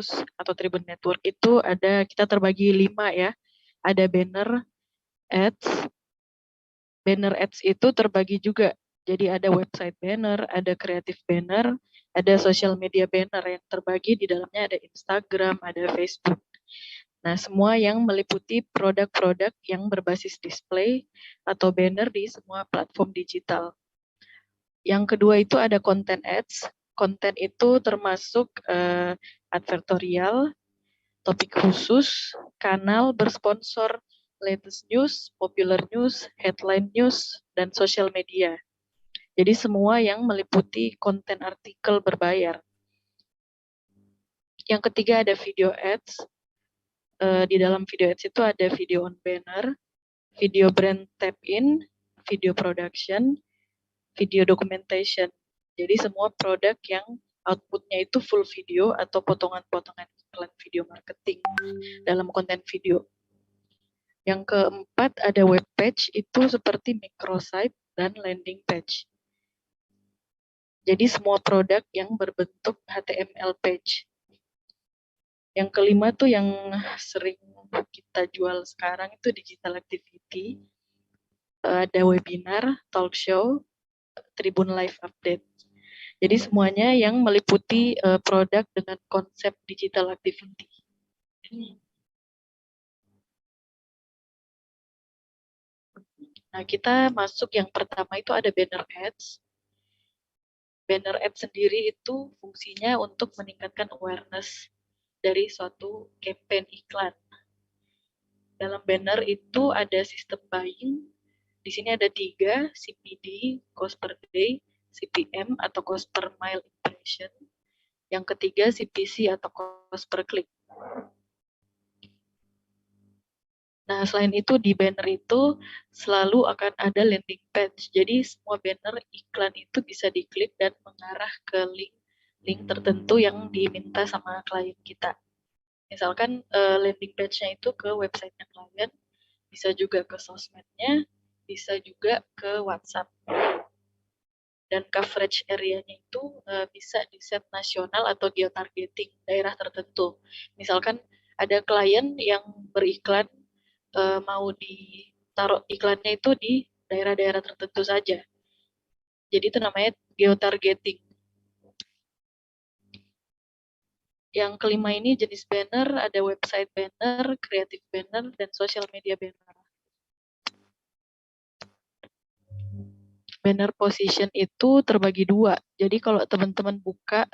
News atau Tribun Network itu kita terbagi 5 ya. Ada banner ads. Banner ads itu terbagi juga. Jadi ada website banner, ada kreatif banner, ada social media banner yang terbagi di dalamnya ada Instagram, ada Facebook. Nah, semua yang meliputi produk-produk yang berbasis display atau banner di semua platform digital. Yang kedua itu ada content ads. Konten itu termasuk advertorial, topik khusus, kanal bersponsor, latest news, popular news, headline news, dan social media. Jadi semua yang meliputi konten artikel berbayar. Yang ketiga ada video ads. Di dalam video ads itu ada video on banner, video brand tap-in, video production, video documentation. Jadi semua produk yang outputnya itu full video atau potongan-potongan iklan video marketing dalam konten video. Yang keempat ada web page, itu seperti microsite dan landing page. Jadi semua produk yang berbentuk HTML page. Yang kelima tuh yang sering kita jual sekarang itu digital activity. Ada webinar, talk show, Tribun Live Update. Jadi semuanya yang meliputi produk dengan konsep digital activity. Nah, kita masuk yang pertama itu ada banner ads. Banner ads sendiri itu fungsinya untuk meningkatkan awareness dari suatu campaign iklan. Dalam banner itu ada sistem buying. Di sini ada 3, CPD, cost per day, CPM atau cost per mile impression. Yang ketiga CPC atau cost per click. Nah, selain itu di banner itu selalu akan ada landing page. Jadi semua banner iklan itu bisa diklik dan mengarah ke link tertentu yang diminta sama klien kita. Misalkan landing page-nya itu ke website-nya klien, bisa juga ke sosmednya, bisa juga ke WhatsApp. Dan coverage area-nya itu bisa di set nasional atau geotargeting daerah tertentu. Misalkan ada klien yang beriklan mau ditaruh iklannya itu di daerah-daerah tertentu saja. Jadi itu namanya geotargeting. Yang kelima ini jenis banner, ada website banner, creative banner, dan social media banner. Banner position itu terbagi 2. Jadi kalau teman-teman buka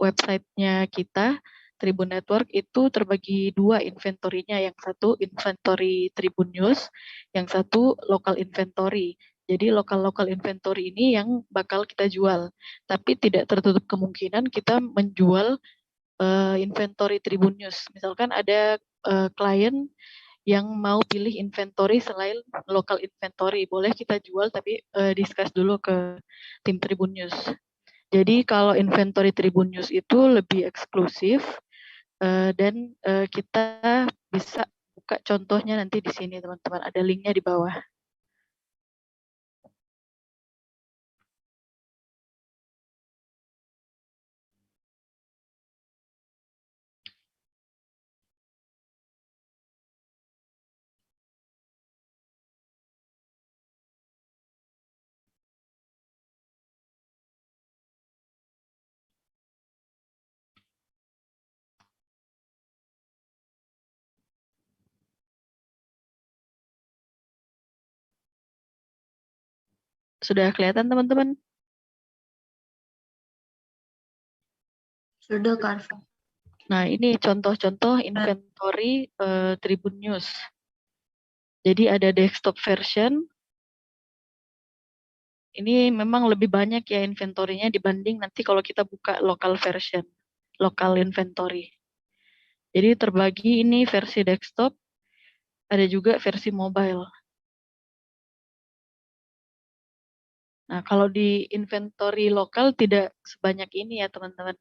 websitenya kita, Tribun Network itu terbagi 2 inventory-nya. Yang satu inventory Tribun News, yang satu local inventory. Jadi lokal inventory ini yang bakal kita jual. Tapi tidak tertutup kemungkinan kita menjual inventory Tribun News. Misalkan ada klien yang mau pilih inventory selain local inventory. Boleh kita jual tapi discuss dulu ke tim Tribun News. Jadi kalau inventory Tribun News itu lebih eksklusif dan kita bisa buka contohnya nanti di sini teman-teman. Ada linknya di bawah. Sudah kelihatan teman-teman? Sudah, Kak. Nah, ini contoh-contoh inventory Tribun News. Jadi ada desktop version. Ini memang lebih banyak ya inventory-nya dibanding nanti kalau kita buka local version, local inventory. Jadi terbagi ini versi desktop, ada juga versi mobile. Nah, kalau di inventory lokal tidak sebanyak ini ya teman-teman.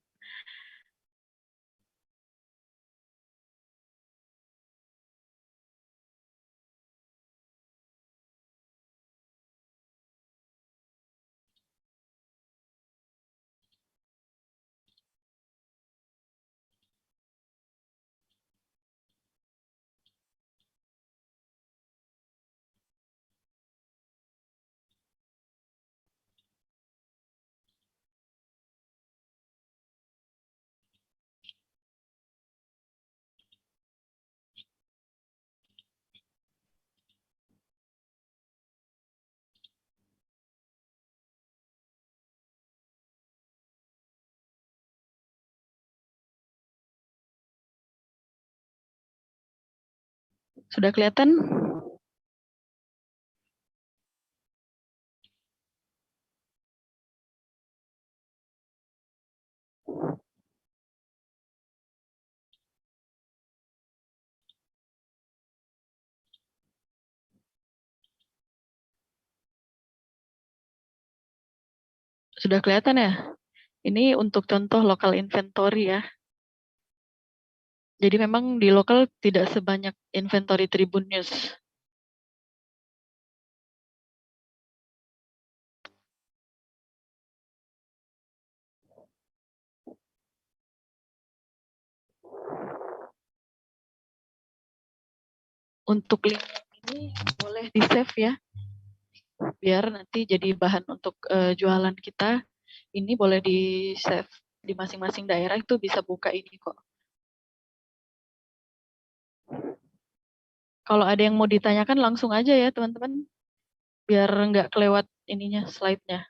Sudah kelihatan? Sudah kelihatan ya? Ini untuk contoh local inventory ya. Jadi memang di lokal tidak sebanyak inventory Tribun News. Untuk link ini boleh di-save ya, biar nanti jadi bahan untuk jualan kita. Ini boleh di-save di masing-masing daerah, itu bisa buka ini kok. Kalau ada yang mau ditanyakan langsung aja ya teman-teman, biar nggak kelewat ininya, slide-nya.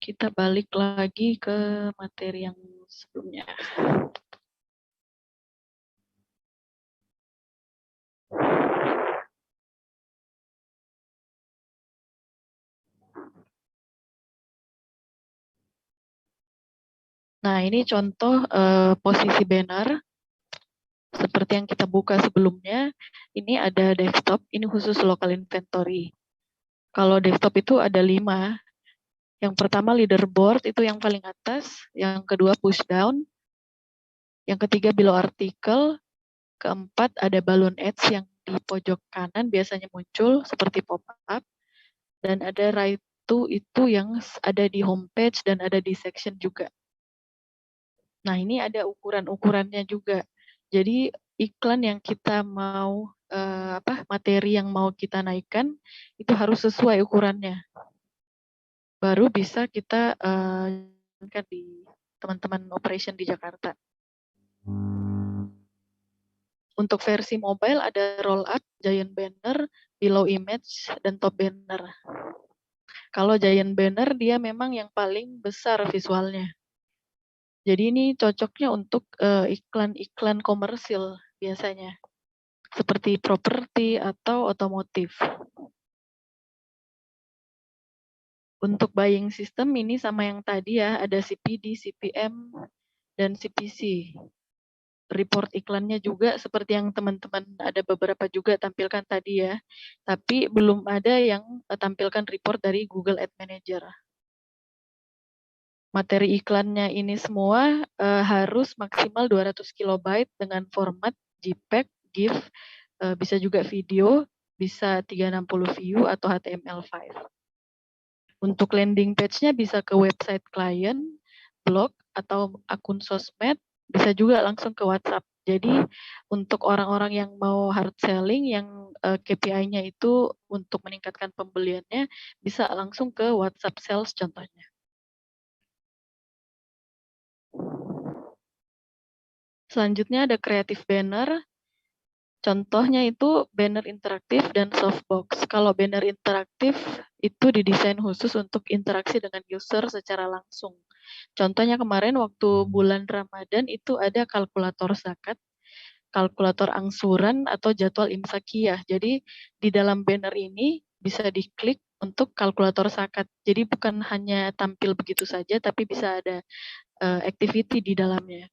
Kita balik lagi ke materi yang sebelumnya. Nah, ini contoh posisi banner. Seperti yang kita buka sebelumnya, ini ada desktop, ini khusus local inventory. Kalau desktop itu ada 5. Yang pertama leaderboard, itu yang paling atas. Yang kedua push down. Yang ketiga below article. Keempat ada balloon ads yang di pojok kanan biasanya muncul seperti pop-up. Dan ada right to itu yang ada di homepage dan ada di section juga. Nah, ini ada ukuran-ukurannya juga. Jadi iklan yang kita mau materi yang mau kita naikkan itu harus sesuai ukurannya. Baru bisa kita di teman-teman operation di Jakarta. Untuk versi mobile ada roll up, giant banner, below image, dan top banner. Kalau giant banner dia memang yang paling besar visualnya. Jadi ini cocoknya untuk iklan-iklan komersil biasanya. Seperti properti atau otomotif. Untuk buying system ini sama yang tadi ya, ada CPD, CPM, dan CPC. Report iklannya juga seperti yang teman-teman ada beberapa juga tampilkan tadi ya. Tapi belum ada yang tampilkan report dari Google Ad Manager. Materi iklannya ini semua harus maksimal 200 KB dengan format JPEG, GIF, bisa juga video, bisa 360 view atau HTML5. Untuk landing page-nya bisa ke website klien, blog, atau akun sosmed, bisa juga langsung ke WhatsApp. Jadi untuk orang-orang yang mau hard selling, yang KPI-nya itu untuk meningkatkan pembeliannya, bisa langsung ke WhatsApp sales contohnya. Selanjutnya ada creative banner. Contohnya itu banner interaktif dan softbox. Kalau banner interaktif itu didesain khusus untuk interaksi dengan user secara langsung. Contohnya kemarin waktu bulan Ramadan itu ada kalkulator zakat, kalkulator angsuran atau jadwal imsakiyah. Jadi di dalam banner ini bisa diklik untuk kalkulator zakat. Jadi bukan hanya tampil begitu saja, tapi bisa ada activity di dalamnya.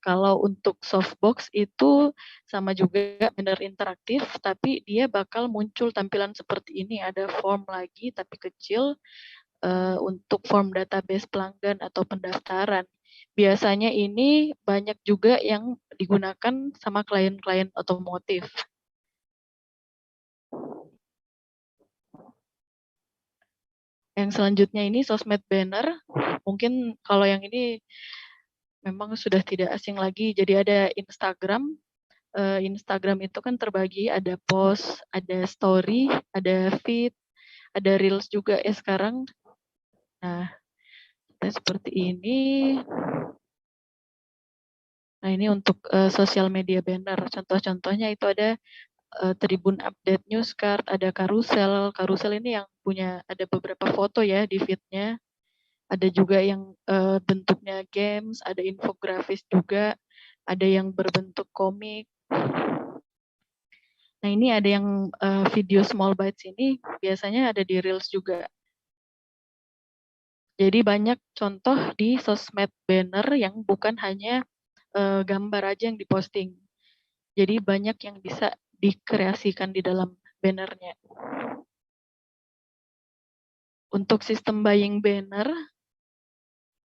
Kalau untuk softbox itu sama juga banner interaktif, tapi dia bakal muncul tampilan seperti ini. Ada form lagi tapi kecil untuk form database pelanggan atau pendaftaran. Biasanya ini banyak juga yang digunakan sama klien-klien otomotif. Yang selanjutnya ini sosmed banner. Mungkin kalau yang ini memang sudah tidak asing lagi. Jadi ada Instagram. Instagram itu kan terbagi ada post, ada story, ada feed, ada reels juga ya sekarang. Nah, seperti ini. Nah, ini untuk sosial media banner. Contoh-contohnya itu ada Tribun Update Newscard, ada Carousel. Carousel ini yang punya ada beberapa foto ya di feed-nya. Ada juga yang bentuknya games, ada infografis juga. ada yang berbentuk komik. Nah, ini ada yang video small bites ini biasanya ada di Reels juga. Jadi banyak contoh di sosmed banner yang bukan hanya gambar aja yang diposting. Jadi banyak yang bisa dikreasikan di dalam bannernya. Untuk sistem buying banner,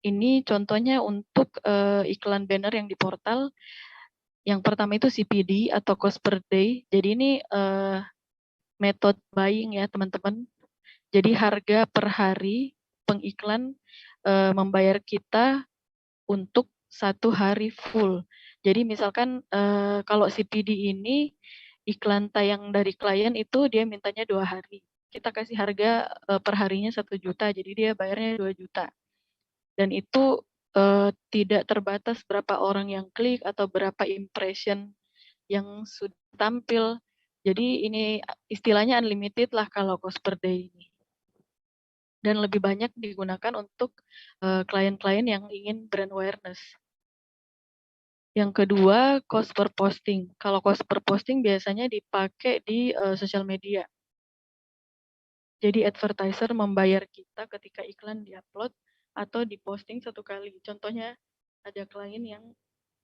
ini contohnya untuk iklan banner yang di portal. Yang pertama itu CPD atau cost per day. Jadi ini method buying ya teman-teman. Jadi harga per hari pengiklan membayar kita untuk 1 hari full. Jadi misalkan kalau CPD ini iklan tayang dari klien itu dia mintanya 2 hari. Kita kasih harga per harinya 1 juta, jadi dia bayarnya 2 juta. Dan itu tidak terbatas berapa orang yang klik atau berapa impression yang sudah tampil. Jadi ini istilahnya unlimited lah kalau cost per day ini. Dan lebih banyak digunakan untuk klien-klien yang ingin brand awareness. Yang kedua, cost per posting. Kalau cost per posting biasanya dipakai di sosial media. Jadi advertiser membayar kita ketika iklan diupload atau diposting 1 kali. Contohnya ada klien yang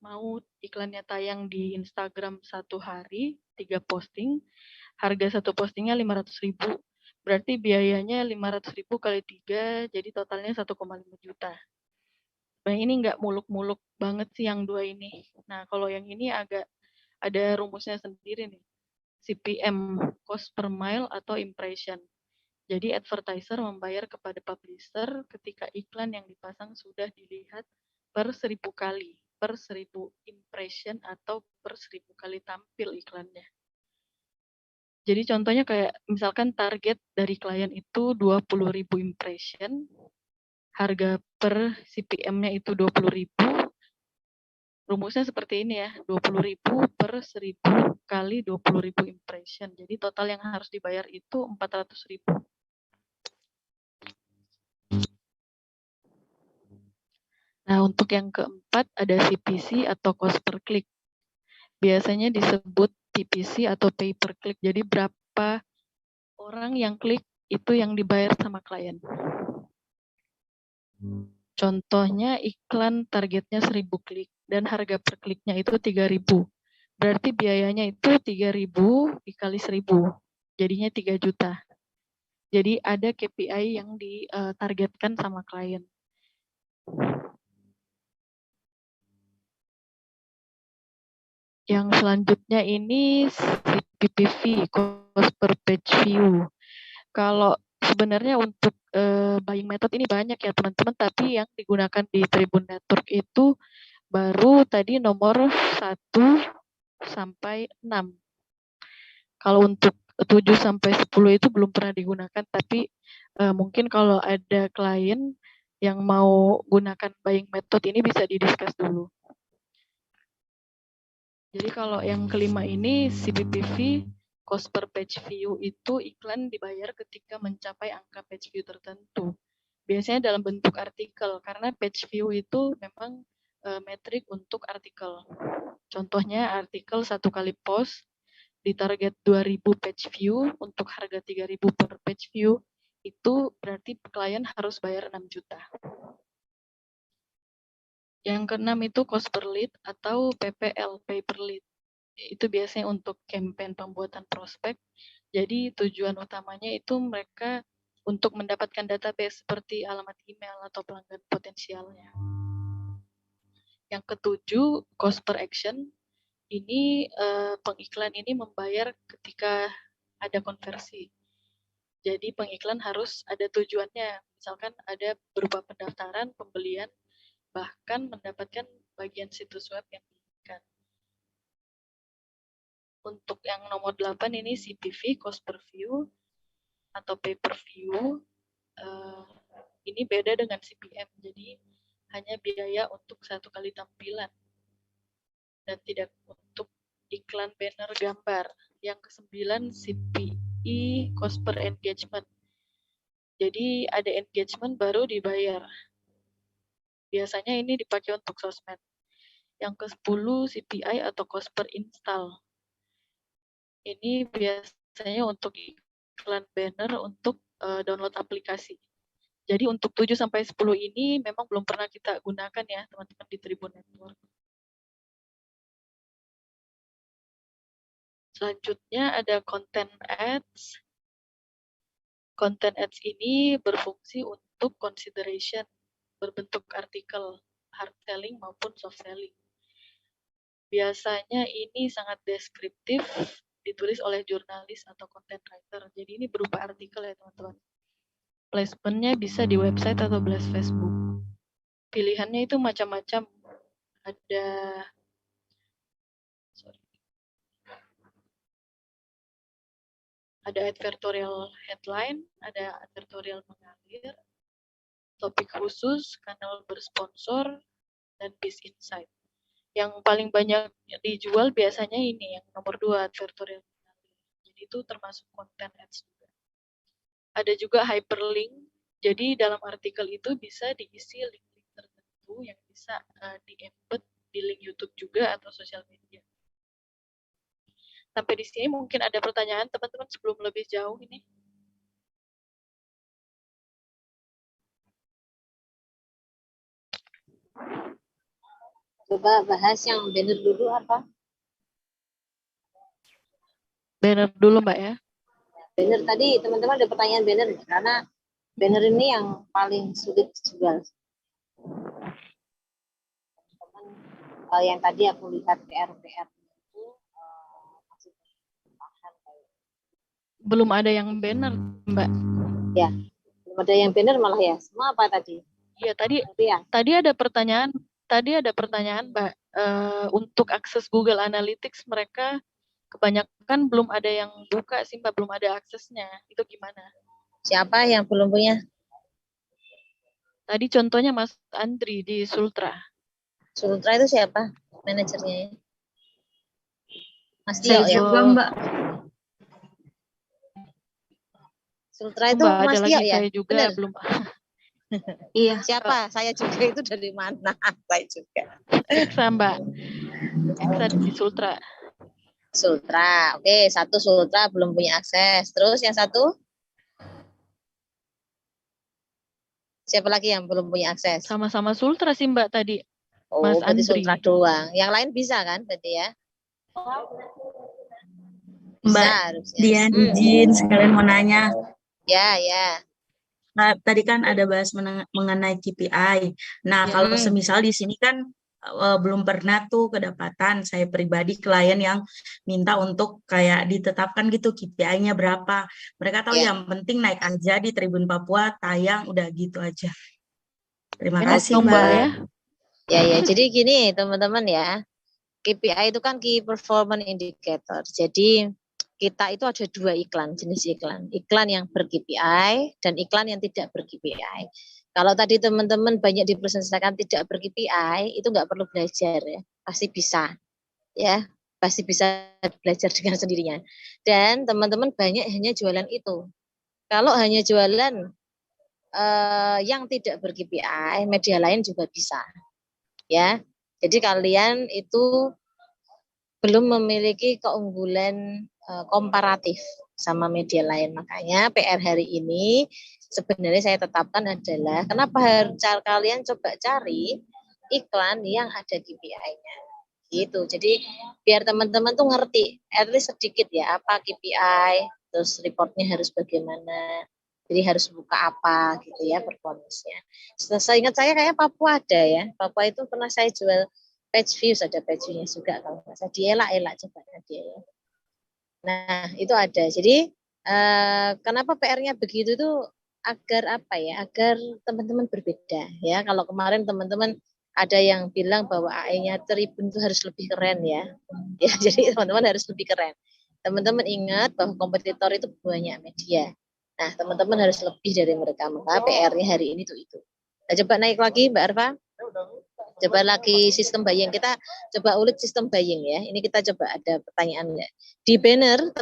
mau iklannya tayang di Instagram 1 hari, 3 posting, harga 1 postingnya 500.000. Berarti biayanya 500.000 kali 3, jadi totalnya 1,5 juta. Nah, ini nggak muluk-muluk banget sih yang 2 ini. Nah, kalau yang ini agak ada rumusnya sendiri nih. CPM, cost per mile atau impression. Jadi advertiser membayar kepada publisher ketika iklan yang dipasang sudah dilihat per 1.000 kali, per 1.000 impression atau per 1.000 kali tampil iklannya. Jadi contohnya kayak misalkan target dari klien itu 20.000 impression, harga per CPM-nya itu 20.000, rumusnya seperti ini ya, 20.000 per 1.000 kali 20.000 impression. Jadi total yang harus dibayar itu 400.000. Nah, untuk yang keempat ada CPC atau cost per click. Biasanya disebut PPC atau pay per click. Jadi berapa orang yang klik itu yang dibayar sama klien. Contohnya iklan targetnya 1.000 klik dan harga per kliknya itu 3.000. Berarti biayanya itu 3.000 dikali 1.000. Jadinya 3 juta. Jadi ada KPI yang ditargetkan sama klien. Yang selanjutnya ini CPPV, cost per page view. Kalau sebenarnya untuk buying method ini banyak ya teman-teman, tapi yang digunakan di Tribun Network itu baru tadi nomor 1 sampai 6. Kalau untuk 7 sampai 10 itu belum pernah digunakan, tapi mungkin kalau ada klien yang mau gunakan buying method ini bisa didiskus dulu. Jadi kalau yang kelima ini CPPV, cost per page view itu iklan dibayar ketika mencapai angka page view tertentu. Biasanya dalam bentuk artikel, karena page view itu memang metrik untuk artikel. Contohnya artikel 1 kali post, ditarget 2.000 page view, untuk harga 3.000 per page view, itu berarti klien harus bayar 6 juta. Yang keenam itu cost per lead atau PPL, pay per lead. Itu biasanya untuk campaign pembuatan prospek. Jadi tujuan utamanya itu mereka untuk mendapatkan database seperti alamat email atau pelanggan potensialnya. Yang ketujuh, cost per action. Ini pengiklan ini membayar ketika ada konversi. Jadi pengiklan harus ada tujuannya. Misalkan ada berupa pendaftaran, pembelian, bahkan mendapatkan bagian situs web yang diinginkan. Untuk yang nomor 8 ini CPV, cost per view atau pay per view. Ini beda dengan CPM, jadi hanya biaya untuk 1 kali tampilan dan tidak untuk iklan banner gambar. Yang ke-9 CPE, cost per engagement. Jadi ada engagement baru dibayar. Biasanya ini dipakai untuk sosmed. Yang ke-10 CPI atau cost per install. Ini biasanya untuk iklan banner untuk download aplikasi. Jadi untuk 7 sampai 10 ini memang belum pernah kita gunakan ya, teman-teman di Tribun Network. Selanjutnya ada content ads. Content ads ini berfungsi untuk consideration, berbentuk artikel, hard selling maupun soft selling. Biasanya ini sangat deskriptif, ditulis oleh jurnalis atau content writer. Jadi ini berupa artikel ya teman-teman. Placementnya bisa di website atau blast Facebook. Pilihannya itu macam-macam. Ada advertorial headline, ada advertorial mengalir, topik khusus, kanal bersponsor, dan biz insight. Yang paling banyak dijual biasanya ini, yang nomor 2, advertorial mengalir. Jadi itu termasuk konten ads juga. Ada juga hyperlink, jadi dalam artikel itu bisa diisi link-link tertentu yang bisa di-embed di link YouTube juga atau sosial media. Sampai di sini mungkin ada pertanyaan teman-teman sebelum lebih jauh ini. Coba bahas yang banner dulu apa? Banner dulu Mbak ya. Banner tadi teman-teman ada pertanyaan banner karena banner ini yang paling sulit dijual. Yang tadi aku lihat PR itu masih tahan. Belum ada yang banner Mbak. Ya, belum ada yang banner malah ya. Semua apa tadi? Iya tadi ya. Tadi ada pertanyaan Mbak. Untuk akses Google Analytics mereka kebanyakan belum ada yang buka sih Mbak, belum ada aksesnya. Itu gimana? Siapa yang belum punya? Tadi contohnya Mas Andri di Sultra. Sultra itu siapa? Manajernya? Mas Tio Saya ya? juga Mbak. Sultra itu Mbak, Mas ada Tio lagi ya? saya juga Bener? belum. Iya. Siapa? Saya juga itu dari mana? Saya juga. Eksa Mbak. Eksa di Sultra. Sultra. Oke, satu Sultra belum punya akses. Terus yang satu? Siapa lagi yang belum punya akses? Sama-sama Sultra sih Mbak tadi. Oh, Mas berarti Andri. Sultra doang. Yang lain bisa kan berarti ya? Bisa Mbak harusnya. Dian, izin sekalian mau nanya. Ya, ya. Nah, tadi kan ada bahas mengenai KPI. Nah, kalau semisal di sini kan belum pernah tuh kedapatan saya pribadi klien yang minta untuk kayak ditetapkan gitu KPI-nya berapa. Mereka tahu Ya. yang penting naik aja di Tribun Papua, tayang udah gitu aja. Terima Enak kasih dong, Mbak Mbak. ya. Ya, jadi gini teman-teman ya. KPI itu kan Key Performance Indicator. Jadi kita itu ada dua iklan, jenis iklan. Iklan yang ber-KPI dan iklan yang tidak ber-KPI. Kalau tadi teman-teman banyak dipresentasikan tidak ber-KPI, itu nggak perlu belajar ya. Pasti bisa. Ya, pasti bisa belajar dengan sendirinya. Dan teman-teman banyak hanya jualan itu. Kalau hanya jualan yang tidak ber-KPI, media lain juga bisa. Ya. Jadi kalian itu belum memiliki keunggulan komparatif sama media lain. Makanya PR hari ini sebenarnya saya tetapkan adalah kenapa harus kalian coba cari iklan yang ada KPI-nya. Gitu. Jadi biar teman-teman tuh ngerti at least sedikit ya apa KPI, terus reportnya harus bagaimana. Jadi harus buka apa gitu ya performance-nya. Saya ingat saya kayak Papua ada ya. Papua itu pernah saya jual page views, ada page view-nya juga kalau nggak salah. Dielak-elak coba dia ya. Nah, itu ada. Jadi kenapa PR-nya begitu itu agar apa ya? Agar teman-teman berbeda ya. Kalau kemarin teman-teman ada yang bilang bahwa AI-nya Tribun itu harus lebih keren ya. Ya, jadi teman-teman harus lebih keren. Teman-teman ingat bahwa kompetitor itu banyak media. Nah, teman-teman harus lebih dari mereka. Maka PR-nya hari ini tuh itu. Nah, coba naik lagi Mbak Arfa. Coba lagi sistem buying. Kita coba ulik sistem buying ya. Ini kita coba ada pertanyaan enggak. Di banner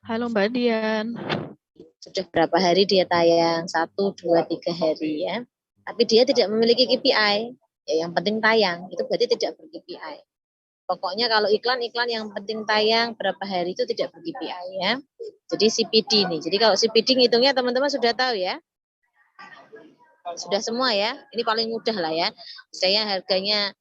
Halo Mbak Dian. Sudah berapa hari dia tayang? 1, 2, 3 hari ya. Tapi dia tidak memiliki KPI. Ya, yang penting tayang. Itu berarti tidak ber-KPI. Pokoknya kalau iklan-iklan yang penting tayang berapa hari itu tidak ber-KPI ya. Jadi CPD nih. Jadi kalau CPD ngitungnya teman-teman sudah tahu ya. Sudah semua ya. Ini paling mudah lah ya. Saya harganya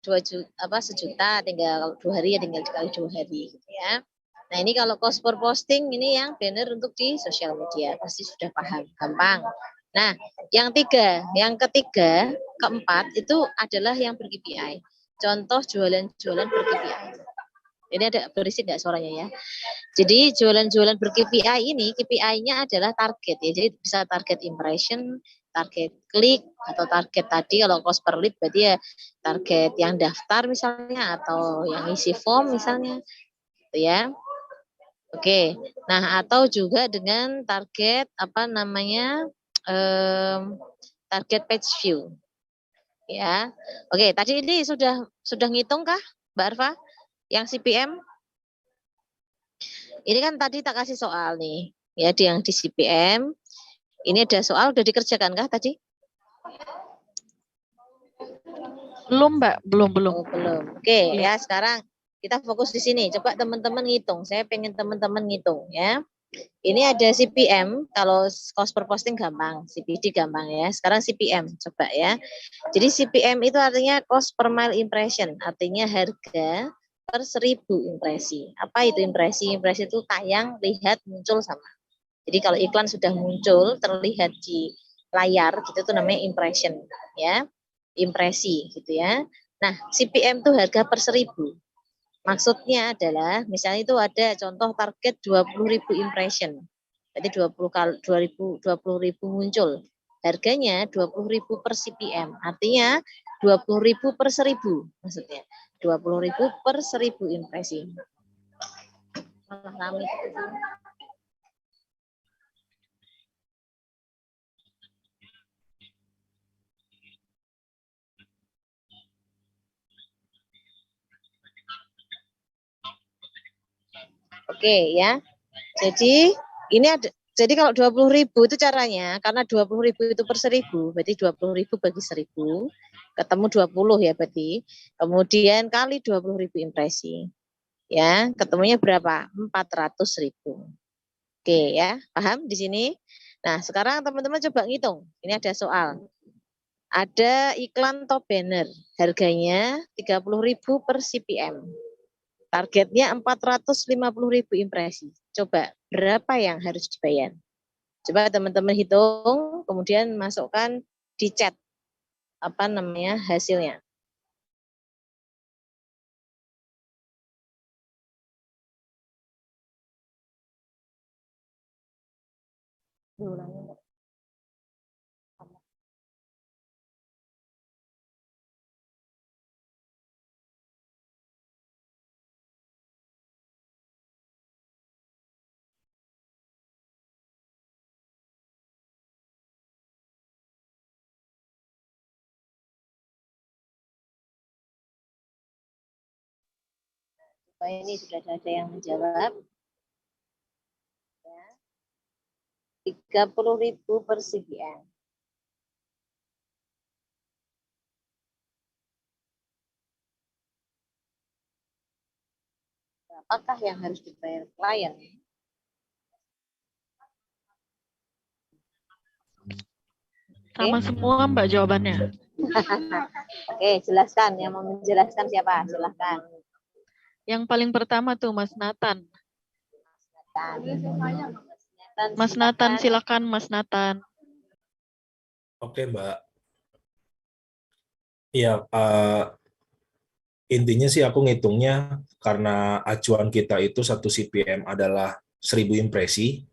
2 juta, sejuta, tinggal 2 hari ya, tinggal dikali 2 hari gitu ya. Nah ini kalau cost per posting ini yang banner untuk di sosial media pasti sudah paham, gampang. Nah yang ketiga, keempat itu adalah yang ber-KPI. Contoh jualan-jualan ber-KPI. Ini ada berisi enggak suaranya ya? Jadi jualan-jualan ber-KPI ini KPI-nya adalah target ya. Jadi bisa target impression, target klik, atau target tadi kalau cost per lead berarti ya target yang daftar misalnya atau yang isi form misalnya. Gitu ya. Oke. Nah, atau juga dengan target target page view. Ya. Oke, tadi ini sudah ngitung kah, Mbak Arfa? Yang CPM? Ini kan tadi tak kasih soal nih, ya yang di CPM. Ini ada soal udah dikerjakan kah tadi? Belum Mbak, belum. Oh, belum. Oke, ya sekarang kita fokus di sini. Coba teman-teman ngitung. Saya pengen teman-teman ngitung ya. Ini ada CPM, kalau cost per posting gampang, CPD gampang ya. Sekarang CPM, coba ya. Jadi CPM itu artinya cost per mile impression, artinya harga per 1000 impresi. Apa itu impresi? Impresi itu tayang, lihat, muncul sama. Jadi kalau iklan sudah muncul, terlihat di layar, gitu itu namanya impression ya. Impresi gitu ya. Nah, CPM itu harga per 1000. Maksudnya adalah misalnya itu ada contoh target 20.000 impression. Berarti 20.000 muncul. Harganya 20.000 per CPM. Artinya 20.000 per 1000 maksudnya. 20.000 per 1000 impresi. Malah rame. Oke ya. Jadi ini ada, jadi kalau 20.000 itu caranya, karena 20.000 itu per 1000, berarti 20.000 bagi 1000, ketemu 20 ya berarti. Kemudian kali 20.000 impresi. Ya, ketemunya berapa? 400.000. Oke ya, paham di sini? Nah, sekarang teman-teman coba ngitung. Ini ada soal. Ada iklan top banner, harganya 30.000 per CPM. Targetnya 450.000 impresi. Coba berapa yang harus dibayar? Coba teman-teman hitung, kemudian masukkan di chat hasilnya. Ini sudah ada yang menjawab. 30.000 per CPM. Apakah yang harus dibayar klien? Sama semua Mbak jawabannya. Oke, jelaskan. Yang mau menjelaskan siapa? Silahkan. Yang paling pertama tuh Mas Nathan. Mas Nathan, silakan Mas Nathan. Oke, Mbak. Iya, intinya sih aku ngitungnya karena acuan kita itu 1 CPM adalah 1000 impresi.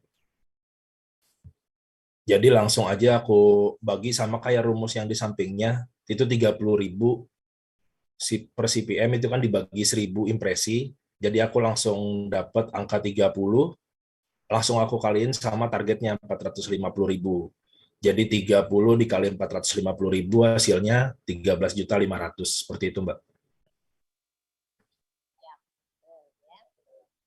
Jadi langsung aja aku bagi sama kayak rumus yang di sampingnya, itu 30.000 per CPM itu kan dibagi 1000 impresi. Jadi aku langsung dapat angka 30, langsung aku kaliin sama targetnya 450.000. Jadi 30 dikali 450.000 hasilnya 13.500.000. Seperti itu, Mbak.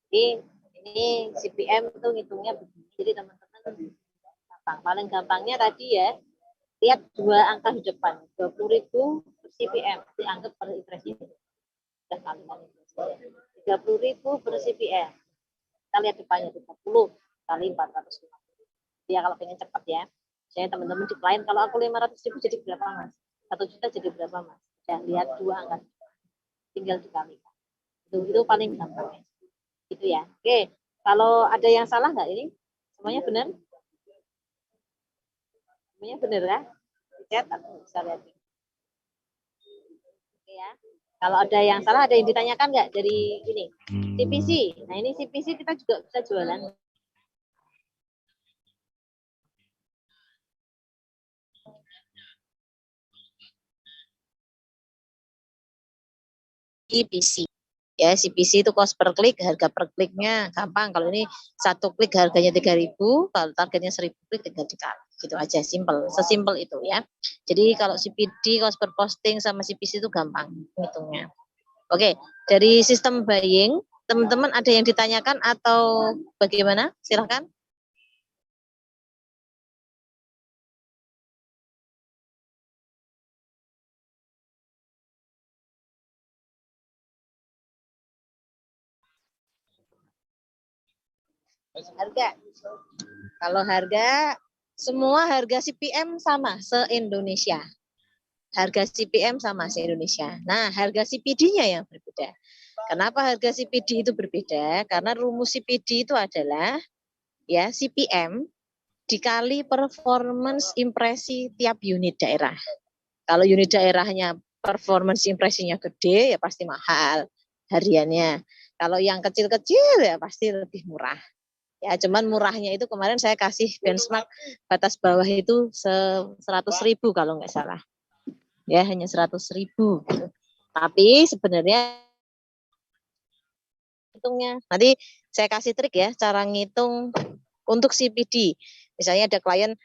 Jadi Ini CPM itu ngitungnya begini. Jadi teman-teman gampang. Paling gampangnya tadi ya, lihat dua angka di depan, 20.000 per CPM, dianggap per impresi. Sudah kalikan impresi. 30.000 per CPM. Kita lihat depannya 30 kali 450. Ya kalau pengen cepat ya. Saya teman-teman di klien, kalau aku 500.000 jadi berapa Mas? 1 juta jadi berapa Mas? Ya, lihat dua angka. Tinggal dikalikan. Itu paling gampang ya. Gitu ya. Oke, kalau ada yang salah nggak ini? Semuanya benar? Semuanya benar ya? Chat aku bisa lihat. Oke ya. Kalau ada yang salah, ada yang ditanyakan nggak dari ini? CPC. Nah ini CPC kita juga bisa jualan. CPC. Ya, CPC itu cost per klik, harga per kliknya gampang. Kalau ini 1 klik harganya 3.000, kalau targetnya 1.000 klik tinggal dikali. Gitu aja, simple, sesimpel itu ya. Jadi kalau CPD, cost per posting sama CPC itu gampang hitungnya. Oke, dari sistem buying, teman-teman ada yang ditanyakan atau bagaimana? Silahkan. Harga. Kalau harga, semua harga CPM sama se-Indonesia. Harga CPM sama se-Indonesia. Nah, harga CPD-nya yang berbeda. Kenapa harga CPD itu berbeda? Karena rumus CPD itu adalah ya CPM dikali performance impresi tiap unit daerah. Kalau unit daerahnya performance impresinya gede, ya pasti mahal hariannya. Kalau yang kecil-kecil ya pasti lebih murah. Ya, cuman murahnya itu kemarin saya kasih benchmark batas bawah itu 100.000 kalau nggak salah. Ya, hanya 100.000 gitu. Tapi sebenarnya hitungnya nanti saya kasih trik ya cara ngitung untuk CPD. Misalnya ada klien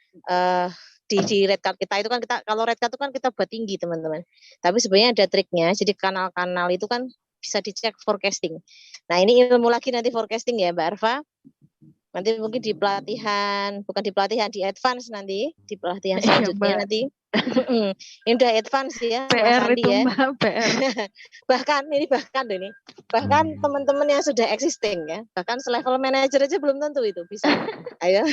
di red card kita itu kan kita kalau red card itu kan kita buat tinggi teman-teman. Tapi sebenarnya ada triknya. Jadi kanal-kanal itu kan bisa dicek forecasting. Nah ini ilmu lagi nanti forecasting ya Mbak Arfa. Nanti mungkin di pelatihan, bukan di pelatihan, di advance nanti, di pelatihan selanjutnya nanti. Ini udah advance ya, PR Mas Andi itu ya. Mbak, PR. bahkan teman-teman yang sudah existing ya, bahkan selevel manager aja belum tentu itu bisa. Ayo,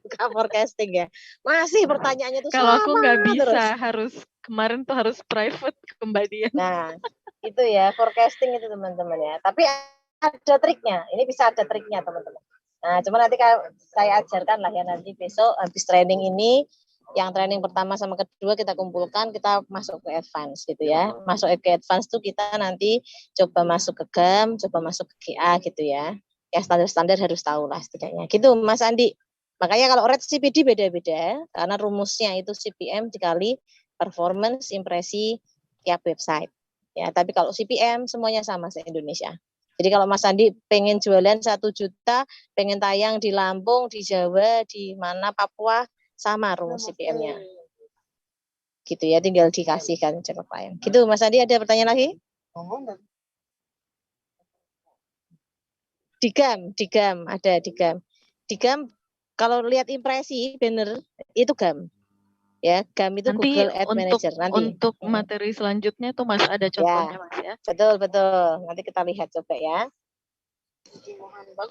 buka forecasting ya. Masih pertanyaannya tuh Kalau aku nggak bisa, terus. kemarin tuh harus private kembalian. Nah, itu ya, forecasting itu teman-teman ya. Tapi ada triknya, ini bisa ada triknya teman-teman. Nah, cuma nanti saya ajarkan lah ya nanti besok habis training ini, yang training pertama sama kedua kita kumpulkan, kita masuk ke advance gitu ya. Masuk ke advance tuh kita nanti coba masuk ke GAM, coba masuk ke GA gitu ya. Ya standar-standar harus tahu lah setidaknya. Gitu Mas Andi. Makanya kalau red CPD beda-beda, karena rumusnya itu CPM dikali performance impresi tiap website. Ya, tapi kalau CPM semuanya sama se-Indonesia. Jadi kalau Mas Andi pengen jualan 1 juta, pengen tayang di Lampung, di Jawa, di mana Papua, sama rumus CPM-nya. Gitu ya, tinggal dikasihkan coba klien. Gitu Mas Andi, ada pertanyaan lagi? Di GAM, ada di GAM. Di GAM, kalau lihat impresi, banner, itu GAM. Ya, GAM itu nanti Google Ad Manager. Nanti untuk materi selanjutnya tuh Mas ada contohnya ya, Mas ya. Betul. Nanti kita lihat coba ya.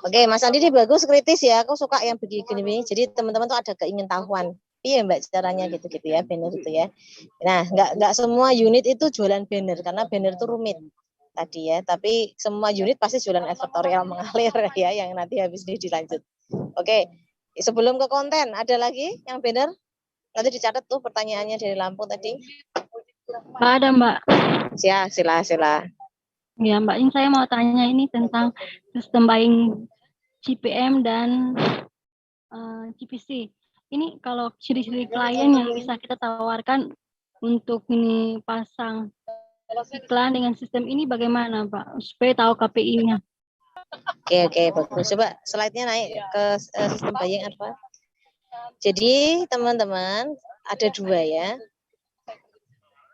Oke, Mas Andi ini bagus kritis ya. Aku suka yang begini-begini. Jadi teman-teman tuh ada keingintahuan. Iya Mbak caranya gitu-gitu ya, banner itu ya. Nah, enggak semua unit itu jualan banner karena banner itu rumit tadi ya. Tapi semua unit pasti jualan advertorial mengalir ya yang nanti habis ini dilanjut. Oke. Sebelum ke konten, ada lagi yang banner? Nanti dicatat tuh pertanyaannya dari Lampung tadi. Mbak ada Mbak. Sila. Ya Mbak, ini saya mau tanya ini tentang sistem buying CPM dan CPC. Ini kalau ciri-ciri klien yang bisa kita tawarkan untuk ini pasang iklan dengan sistem ini bagaimana Pak? Supaya tahu KPI-nya. Oke, bagus. Coba slide-nya naik ke sistem buying apa? Jadi teman-teman ada 2 ya.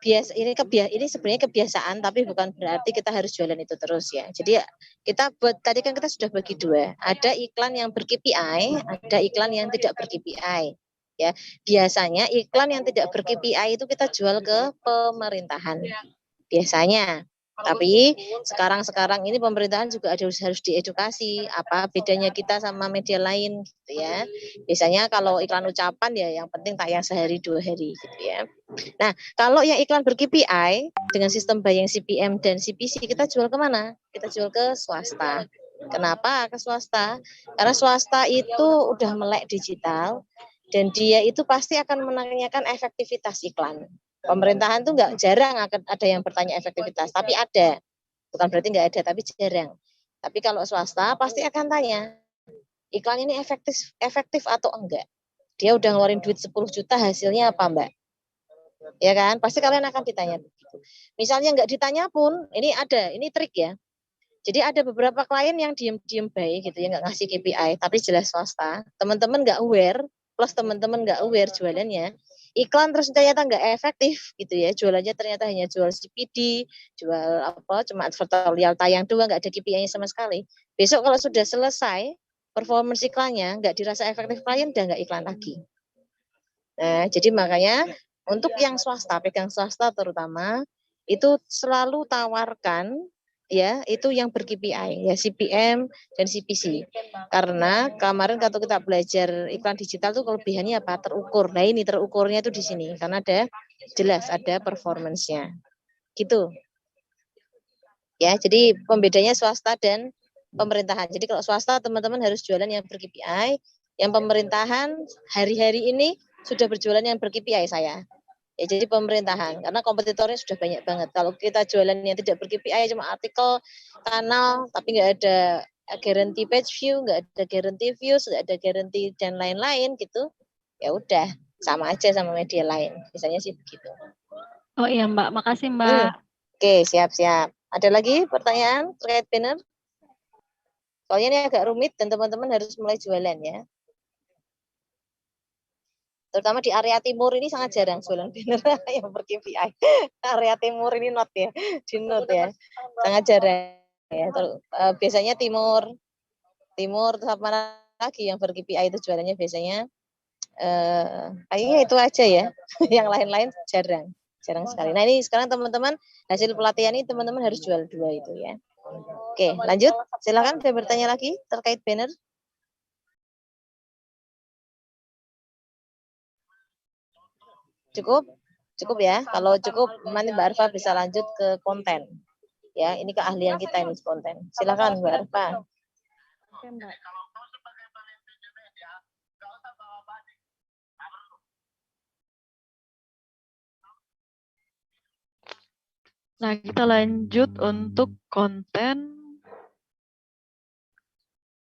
ini sebenarnya kebiasaan, tapi bukan berarti kita harus jualan itu terus ya. Jadi kita tadi kan kita sudah bagi dua. Ada iklan yang ber-KPI, ada iklan yang tidak ber-KPI. Ya, biasanya iklan yang tidak ber-KPI itu kita jual ke pemerintahan. Biasanya. Tapi sekarang ini pemerintahan juga harus diedukasi apa bedanya kita sama media lain gitu ya. Biasanya kalau iklan ucapan ya yang penting tayang sehari 2 hari gitu ya. Nah, kalau yang iklan ber-KPI dengan sistem buying CPM dan CPC kita jual kemana? Kita jual ke swasta. Kenapa ke swasta? Karena swasta itu udah melek digital dan dia itu pasti akan menanyakan efektivitas iklan. Pemerintahan tuh nggak jarang akan ada yang bertanya efektivitas, tapi ada. Bukan berarti nggak ada, tapi jarang. Tapi kalau swasta pasti akan tanya, iklan ini efektif atau enggak? Dia udah ngeluarin duit 10 juta, hasilnya apa Mbak? Ya kan? Pasti kalian akan ditanya begitu. Misalnya nggak ditanya pun, ini trik ya. Jadi ada beberapa klien yang diem-diem baik gitu ya, nggak ngasih KPI, tapi jelas swasta. Teman-teman nggak aware, plus teman-teman nggak aware jualannya, iklan terus ternyata nggak efektif gitu ya, jualannya ternyata hanya jual CPD, jual apa, cuma advertorial tayang doang, nggak ada KPI-nya sama sekali. Besok kalau sudah selesai performance iklannya nggak dirasa efektif klien, udah nggak iklan lagi. Nah, jadi makanya untuk yang swasta, pegang swasta terutama, itu selalu tawarkan ya itu yang ber-KPI ya CPM dan CPC. Karena kemarin kalau kita belajar iklan digital tuh kelebihannya apa? Terukur. Nah, ini terukurnya tuh di sini karena jelas ada performance-nya. Gitu. Ya, jadi pembedanya swasta dan pemerintahan. Jadi kalau swasta teman-teman harus jualan yang ber-KPI, yang pemerintahan hari-hari ini sudah berjualan yang ber-KPI saya. Ya, jadi pemerintahan, karena kompetitornya sudah banyak banget. Kalau kita jualan yang tidak ber-KPI, cuma artikel, kanal, tapi nggak ada guarantee page view, nggak ada guarantee views, nggak ada guarantee dan lain-lain gitu, ya udah sama aja sama media lain. Misalnya sih begitu. Oh iya Mbak, makasih Mbak. Oke, siap-siap. Ada lagi pertanyaan terkait banner? Soalnya ini agak rumit dan teman-teman harus mulai jualan ya. Terutama di area timur ini sangat jarang jualan banner yang ber-KPI. Area timur ini not ya, di not ya, sangat jarang ya. Biasanya timur terus apa lagi yang ber-KPI itu jualannya biasanya kayaknya itu aja ya. Yang lain-lain jarang sekali. Nah, ini sekarang teman-teman hasil pelatihan ini teman-teman harus jual 2 itu ya. Oke, lanjut. Silakan saya bertanya lagi terkait banner. Cukup ya. Kalau cukup nanti Mbak Arfa bisa lanjut ke konten. Ya, ini keahlian kita ini konten. Silakan Mbak Arfa. Oke, Mbak. Nah, kita lanjut untuk konten.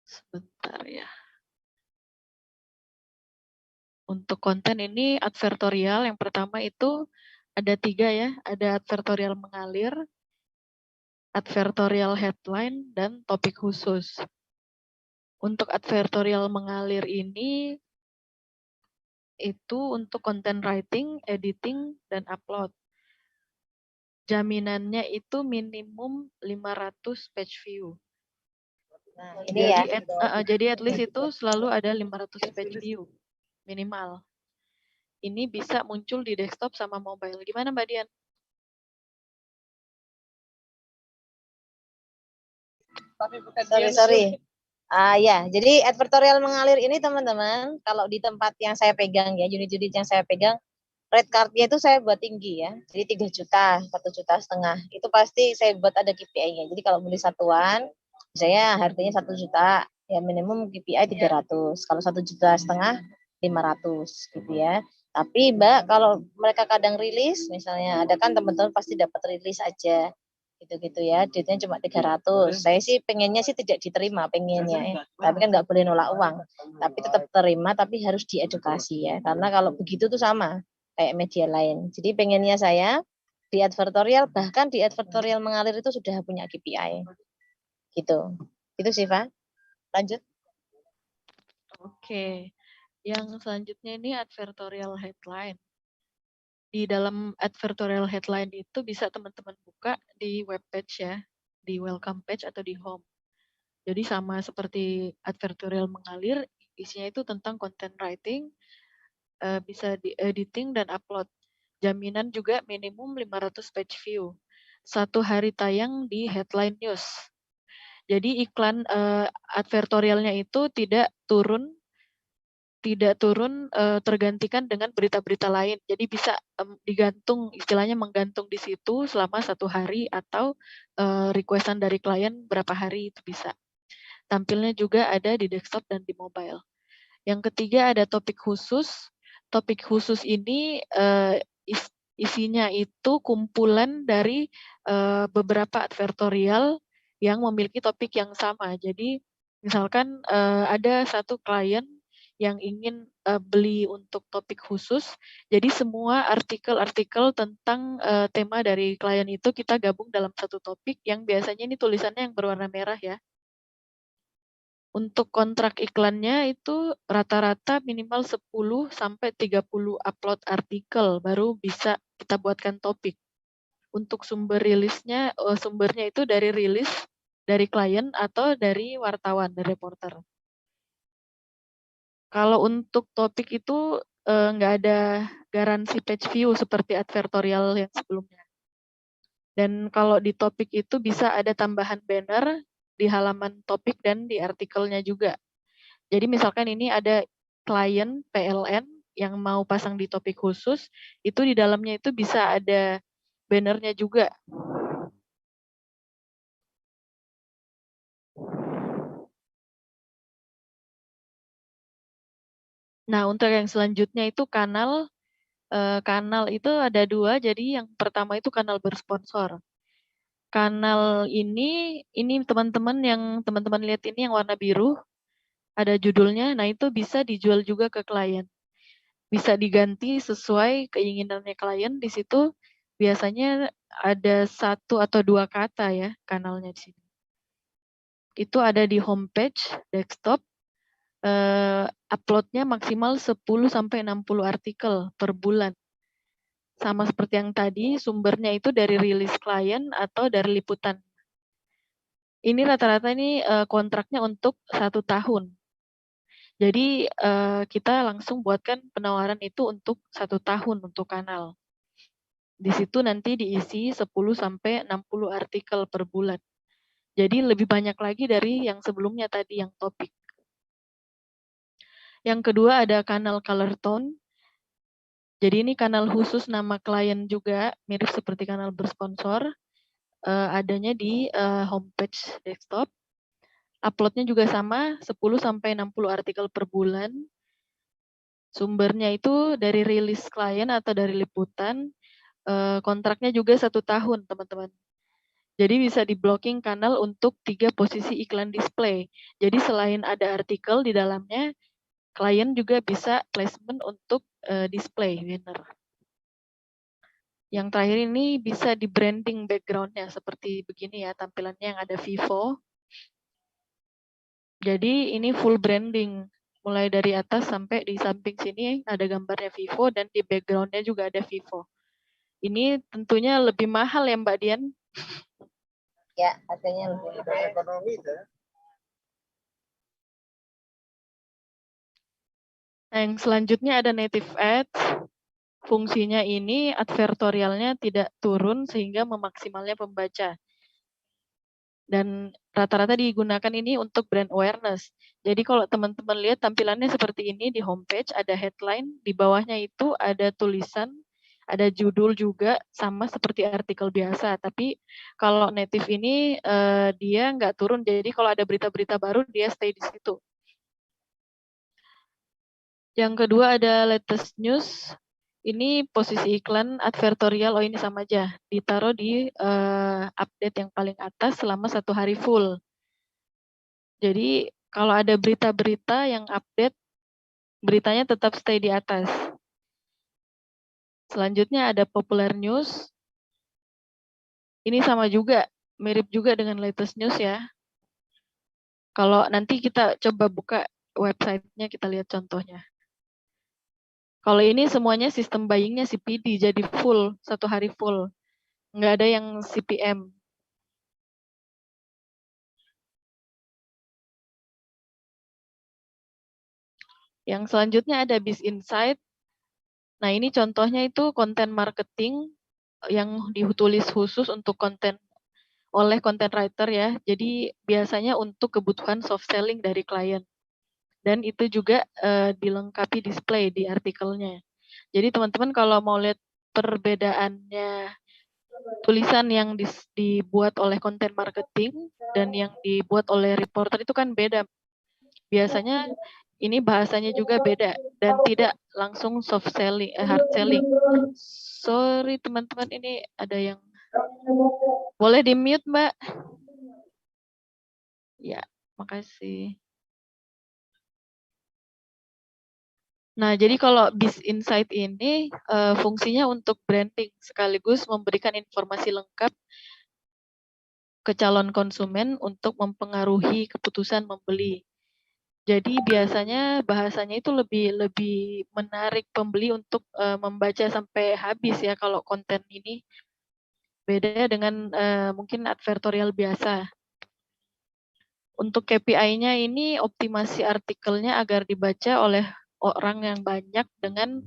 Sebentar ya. Untuk konten ini advertorial, yang pertama itu ada 3 ya, ada advertorial mengalir, advertorial headline, dan topik khusus. Untuk advertorial mengalir ini, itu untuk content writing, editing, dan upload. Jaminannya itu minimum 500 page view. Nah, ini Jadi at least itu selalu ada 500 page view minimal. Ini bisa muncul di desktop sama mobile. Gimana Mbak Dian? Sorry. Ya, jadi advertorial mengalir ini teman-teman, kalau di tempat yang saya pegang ya, unit-unit yang saya pegang, rate card-nya itu saya buat tinggi ya. Jadi 3 juta, 1,5 juta. Itu pasti saya buat ada KPI-nya. Jadi kalau beli satuan, misalnya harganya 1 juta, ya minimum KPI 300. Kalau 1,5 juta, 500 gitu ya. Tapi Mbak, kalau mereka kadang rilis, misalnya ada kan teman-teman pasti dapat rilis aja. Gitu-gitu ya, duitnya cuma 300. Saya sih pengennya sih tidak diterima, pengennya ya. Tapi kan nggak boleh nolak uang. Tapi tetap terima, tapi harus diedukasi ya. Karena kalau begitu tuh sama kayak media lain. Jadi pengennya saya di advertorial, bahkan di advertorial mengalir itu sudah punya KPI. Gitu. Itu sih, Pak. Lanjut. Oke. Yang selanjutnya ini advertorial headline. di dalam advertorial headline itu bisa teman-teman buka di web page ya, di welcome page atau di home. Jadi sama seperti advertorial mengalir, isinya itu tentang content writing, bisa di editing dan upload. Jaminan juga minimum 500 page view. 1 hari tayang di headline news. Jadi iklan advertorialnya itu tidak turun tergantikan dengan berita-berita lain. Jadi bisa digantung, istilahnya menggantung di situ selama 1 hari atau requestan dari klien berapa hari itu bisa. Tampilnya juga ada di desktop dan di mobile. Yang ketiga ada topik khusus. Topik khusus ini isinya itu kumpulan dari beberapa advertorial yang memiliki topik yang sama. Jadi misalkan ada satu klien yang ingin beli untuk topik khusus, jadi semua artikel-artikel tentang tema dari klien itu kita gabung dalam satu topik yang biasanya ini tulisannya yang berwarna merah ya. Untuk kontrak iklannya itu rata-rata minimal 10 sampai 30 upload artikel baru bisa kita buatkan topik. Untuk sumber rilisnya, sumbernya itu dari rilis dari klien atau dari wartawan, dari reporter. Kalau untuk topik itu nggak ada garansi page view seperti advertorial yang sebelumnya. Dan kalau di topik itu bisa ada tambahan banner di halaman topik dan di artikelnya juga. Jadi misalkan ini ada klien PLN yang mau pasang di topik khusus, itu di dalamnya itu bisa ada bannernya juga. Nah, untuk yang selanjutnya itu kanal itu ada 2, jadi yang pertama itu kanal bersponsor. Kanal ini teman-teman lihat ini yang warna biru, ada judulnya, nah itu bisa dijual juga ke klien. Bisa diganti sesuai keinginannya klien, di situ biasanya ada 1 atau 2 kata ya kanalnya di sini. Itu ada di homepage, desktop, uploadnya maksimal 10 sampai 60 artikel per bulan. Sama seperti yang tadi, sumbernya itu dari rilis klien atau dari liputan. Ini rata-rata ini kontraknya untuk 1 tahun. Jadi kita langsung buatkan penawaran itu untuk 1 tahun untuk kanal. Di situ nanti diisi 10 sampai 60 artikel per bulan. Jadi lebih banyak lagi dari yang sebelumnya tadi yang topik. Yang kedua ada kanal color tone. Jadi ini kanal khusus nama klien juga, mirip seperti kanal bersponsor. Adanya di homepage desktop. Uploadnya juga sama, 10 sampai 60 artikel per bulan. Sumbernya itu dari rilis klien atau dari liputan. Kontraknya juga 1 tahun, teman-teman. Jadi bisa di-blocking kanal untuk 3 posisi iklan display. Jadi selain ada artikel di dalamnya, klien juga bisa placement untuk display banner. Yang terakhir ini bisa di branding background-nya seperti begini ya tampilannya yang ada Vivo. Jadi ini full branding, mulai dari atas sampai di samping sini ada gambarnya Vivo dan di background-nya juga ada Vivo. Ini tentunya lebih mahal ya Mbak Dian? Ya, harganya lebih ekonomi ya. Nah, yang selanjutnya ada native ads. Fungsinya ini advertorialnya tidak turun sehingga memaksimalnya pembaca. Dan rata-rata digunakan ini untuk brand awareness. Jadi kalau teman-teman lihat tampilannya seperti ini di homepage, ada headline, di bawahnya itu ada tulisan, ada judul juga, sama seperti artikel biasa. Tapi kalau native ini dia nggak turun, jadi kalau ada berita-berita baru, dia stay di situ. Yang kedua ada latest news. Ini posisi iklan advertorial, ini sama aja. Ditaruh di update yang paling atas selama 1 hari full. Jadi kalau ada berita-berita yang update, beritanya tetap stay di atas. Selanjutnya ada popular news. Ini sama juga, mirip juga dengan latest news ya. Kalau nanti kita coba buka websitenya, kita lihat contohnya. Kalau ini semuanya sistem buying-nya CPD, jadi full, 1 hari full. Nggak ada yang CPM. Yang selanjutnya ada Biz Insight. Nah, ini contohnya itu konten marketing yang ditulis khusus untuk konten oleh content writer ya. Jadi biasanya untuk kebutuhan soft selling dari klien. Dan itu juga dilengkapi display di artikelnya. Jadi teman-teman kalau mau lihat perbedaannya tulisan yang dibuat oleh konten marketing dan yang dibuat oleh reporter itu kan beda. Biasanya ini bahasanya juga beda dan tidak langsung soft selling, hard selling. Sorry teman-teman, ini ada yang boleh di mute Mbak. Ya, makasih. Nah, jadi kalau Biz Insight ini fungsinya untuk branding sekaligus memberikan informasi lengkap ke calon konsumen untuk mempengaruhi keputusan membeli. Jadi biasanya bahasanya itu lebih menarik pembeli untuk membaca sampai habis ya kalau konten ini. Beda dengan mungkin advertorial biasa. Untuk KPI-nya ini optimasi artikelnya agar dibaca oleh orang yang banyak dengan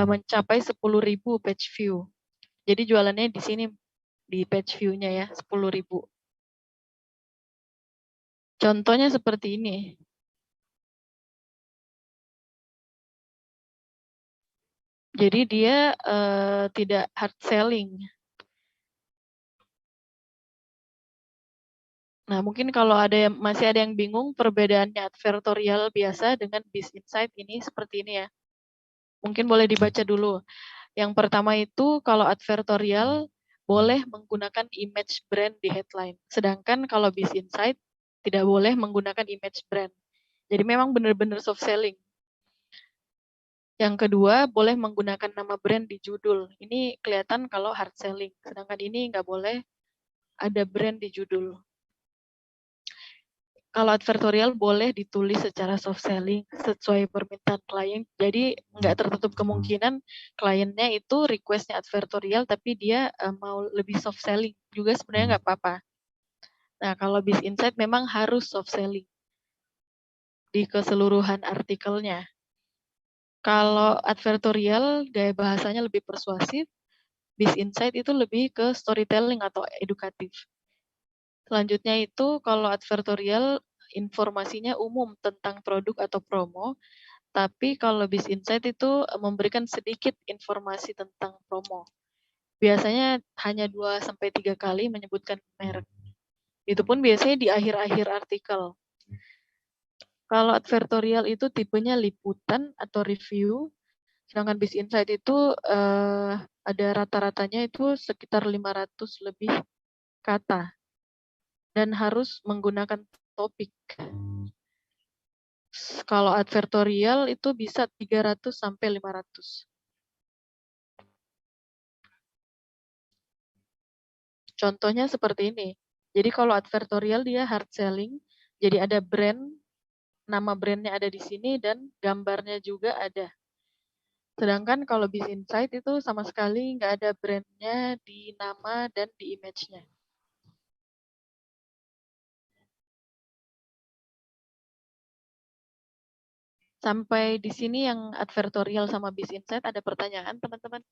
mencapai 10.000 page view. Jadi jualannya di sini di page view-nya ya 10.000. Contohnya seperti ini. Jadi dia tidak hard selling. Nah, mungkin kalau masih ada yang bingung perbedaannya advertorial biasa dengan Biz Insight ini seperti ini ya. Mungkin boleh dibaca dulu. Yang pertama itu kalau advertorial boleh menggunakan image brand di headline. Sedangkan kalau Biz Insight tidak boleh menggunakan image brand. Jadi memang benar-benar soft selling. Yang kedua, boleh menggunakan nama brand di judul. Ini kelihatan kalau hard selling. Sedangkan ini nggak boleh ada brand di judul. Kalau advertorial boleh ditulis secara soft selling sesuai permintaan klien. Jadi nggak tertutup kemungkinan kliennya itu requestnya advertorial tapi dia mau lebih soft selling juga sebenarnya nggak apa-apa. Nah kalau Biz Insight memang harus soft selling di keseluruhan artikelnya. Kalau advertorial gaya bahasanya lebih persuasif, Biz Insight itu lebih ke storytelling atau edukatif. Selanjutnya itu kalau advertorial informasinya umum tentang produk atau promo, tapi kalau Biz Insight itu memberikan sedikit informasi tentang promo. Biasanya hanya 2-3 kali menyebutkan merek. Itu pun biasanya di akhir-akhir artikel. Kalau advertorial itu tipenya liputan atau review, sedangkan Biz Insight itu ada rata-ratanya itu sekitar 500 lebih kata. Dan harus menggunakan topik. Kalau advertorial itu bisa 300 sampai 500. Contohnya seperti ini. Jadi kalau advertorial dia hard selling, jadi ada brand, nama brandnya ada di sini dan gambarnya juga ada. Sedangkan kalau Biz Insight itu sama sekali nggak ada brandnya di nama dan di image-nya. Sampai di sini yang advertorial sama Biz Insight ada pertanyaan teman-teman?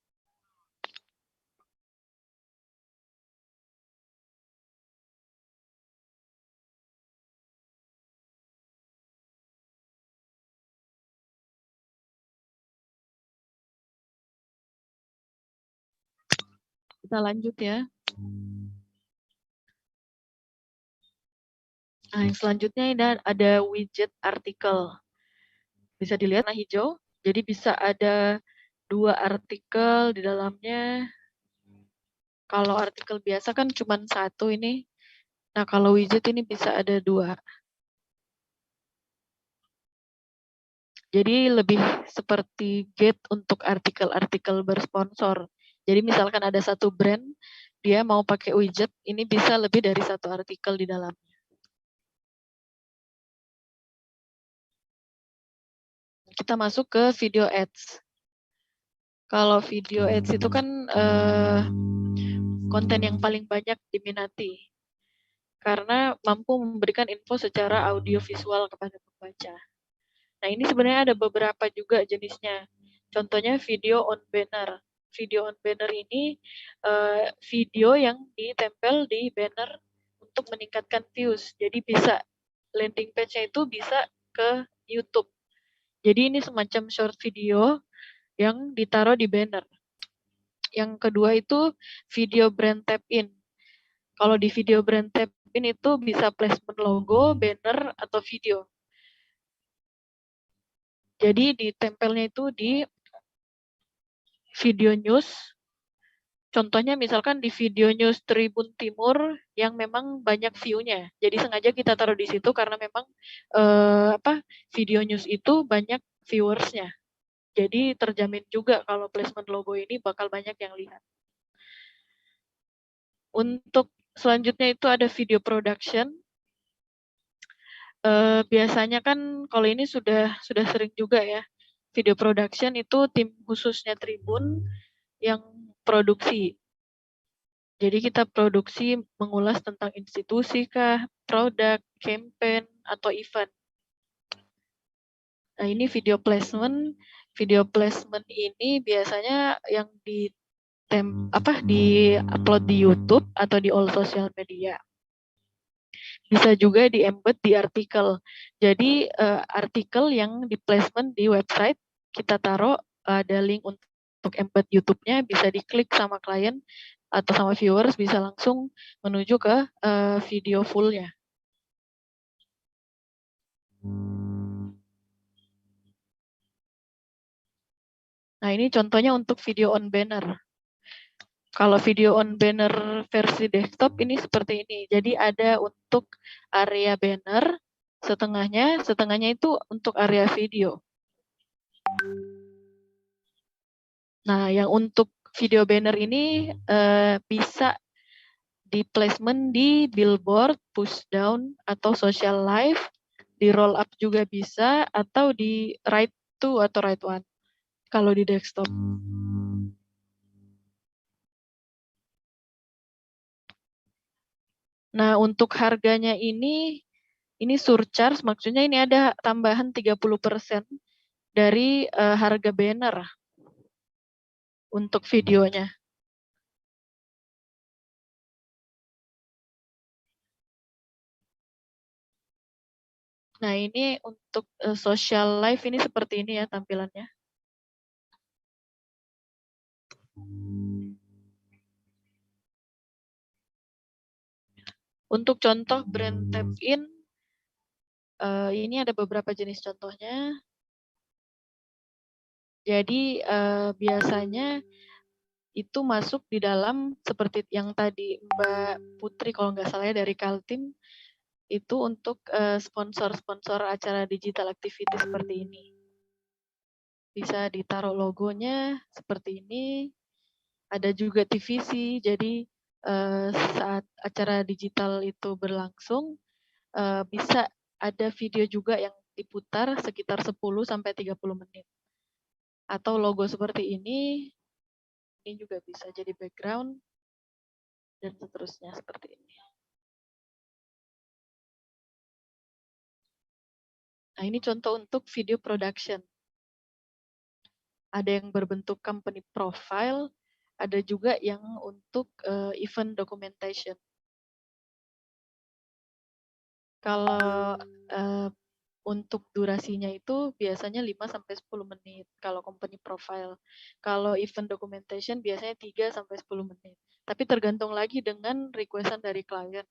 Kita lanjut ya. Nah, yang selanjutnya ini ada widget artikel. Bisa dilihat warna hijau, jadi bisa ada 2 artikel di dalamnya. Kalau artikel biasa kan cuma 1 ini. Nah, kalau widget ini bisa ada 2. Jadi lebih seperti gate untuk artikel-artikel bersponsor. Jadi misalkan ada 1 brand, dia mau pakai widget, ini bisa lebih dari 1 artikel di dalamnya. Kita masuk ke video ads. Kalau video ads itu kan konten yang paling banyak diminati karena mampu memberikan info secara audio visual kepada pembaca. Nah, ini sebenarnya ada beberapa juga jenisnya. Contohnya video on banner. Video on banner ini video yang ditempel di banner untuk meningkatkan views. Jadi bisa landing page-nya itu bisa ke YouTube. Jadi ini semacam short video yang ditaruh di banner. Yang kedua itu video brand tap in. Kalau di video brand tap in itu bisa placement logo, banner, atau video. Jadi ditempelnya itu di video news. Contohnya misalkan di video news Tribun Timur yang memang banyak view-nya. Jadi sengaja kita taruh di situ karena memang video news itu banyak viewers-nya. Jadi terjamin juga kalau placement logo ini bakal banyak yang lihat. Untuk selanjutnya itu ada video production. Biasanya kan kalau ini sudah sering juga ya. Video production itu tim khususnya Tribun yang produksi. Jadi kita produksi mengulas tentang institusi kah, produk, campaign, atau event. Nah, ini video placement. Video placement ini biasanya yang di-upload di YouTube atau di all social media. Bisa juga di-embed di artikel. Jadi artikel yang di placement di website, kita taruh ada link untuk embed YouTube-nya, bisa diklik sama klien atau sama viewers, bisa langsung menuju ke video full-nya. Nah, ini contohnya untuk video on banner. Kalau video on banner versi desktop ini seperti ini. Jadi ada untuk area banner, setengahnya itu untuk area video. Nah, yang untuk video banner ini bisa di placement di billboard, push down, atau social live, di roll up juga bisa, atau di right to atau right one kalau di desktop. Nah, untuk harganya ini surcharge, maksudnya ini ada tambahan 30% dari harga banner untuk videonya. Nah, ini untuk social live ini seperti ini ya tampilannya. Untuk contoh brand tap in, ini ada beberapa jenis contohnya. Jadi biasanya itu masuk di dalam seperti yang tadi Mbak Putri kalau nggak salah ya dari Kaltim, itu untuk sponsor-sponsor acara digital activity seperti ini. Bisa ditaruh logonya seperti ini. Ada juga TVC, jadi saat acara digital itu berlangsung, bisa ada video juga yang diputar sekitar 10-30 menit. Atau logo seperti ini juga bisa jadi background, dan seterusnya seperti ini. Nah, ini contoh untuk video production. Ada yang berbentuk company profile, ada juga yang untuk event documentation. Kalau untuk durasinya itu biasanya 5-10 menit kalau company profile. Kalau event documentation biasanya 3-10 menit. Tapi tergantung lagi dengan requestan dari klien.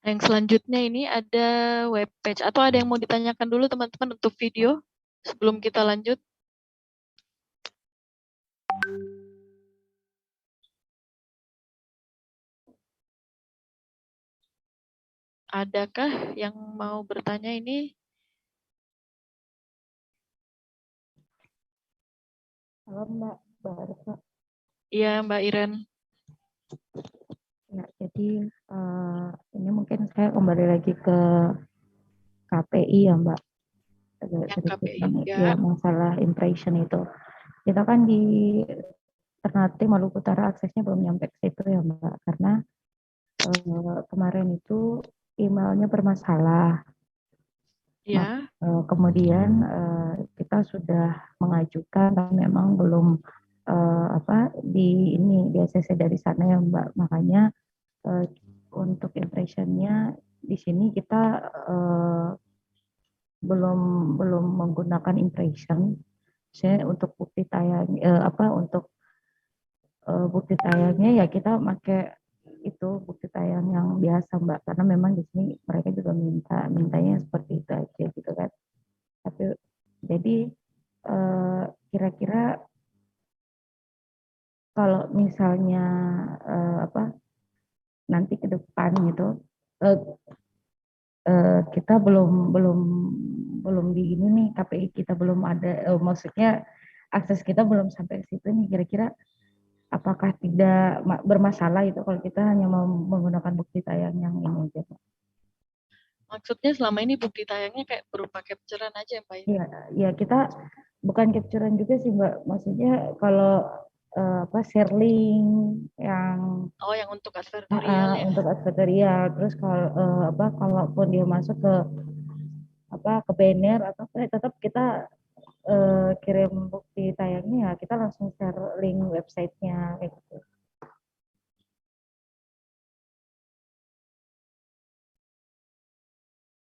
Yang selanjutnya ini ada web page. Atau ada yang mau ditanyakan dulu teman-teman untuk video sebelum kita lanjut? Adakah yang mau bertanya ini? Halo Mbak Barca. Iya, Mbak Iren. Ya, jadi ini mungkin saya kembali lagi ke KPI ya Mbak. Agak Yang sedikit KPI, nih, ya. ya masalah impression itu. Kita kan di Ternate Maluku Utara aksesnya belum nyampe ke situ ya Mbak, karena kemarin itu emailnya bermasalah. Ya. Kemudian kita sudah mengajukan, tapi memang belum di ACC dari sana ya Mbak. Makanya untuk impressionnya di sini kita belum menggunakan impression. Saya untuk bukti tayang untuk bukti tayangnya ya kita pakai itu bukti tayang yang biasa Mbak, karena memang di sini mereka juga mintanya seperti itu aja gitu kan. Tapi jadi kira-kira kalau misalnya nanti ke depan gitu kita belum di ini nih, KPI kita belum ada, maksudnya akses kita belum sampai ke situ nih, kira-kira apakah tidak bermasalah itu kalau kita hanya mau menggunakan bukti tayang yang ini aja Pak? Maksudnya selama ini bukti tayangnya kayak berupa capture-an aja, Mbak? Iya, ya kita bukan capture-an juga sih Mbak, maksudnya kalau share link yang yang untuk advertorial ya. untuk advertorial, terus kalau kalaupun dia masuk ke banner atau tetap kita kirim bukti tayangnya, ya kita langsung share link websitenya kayak gitu.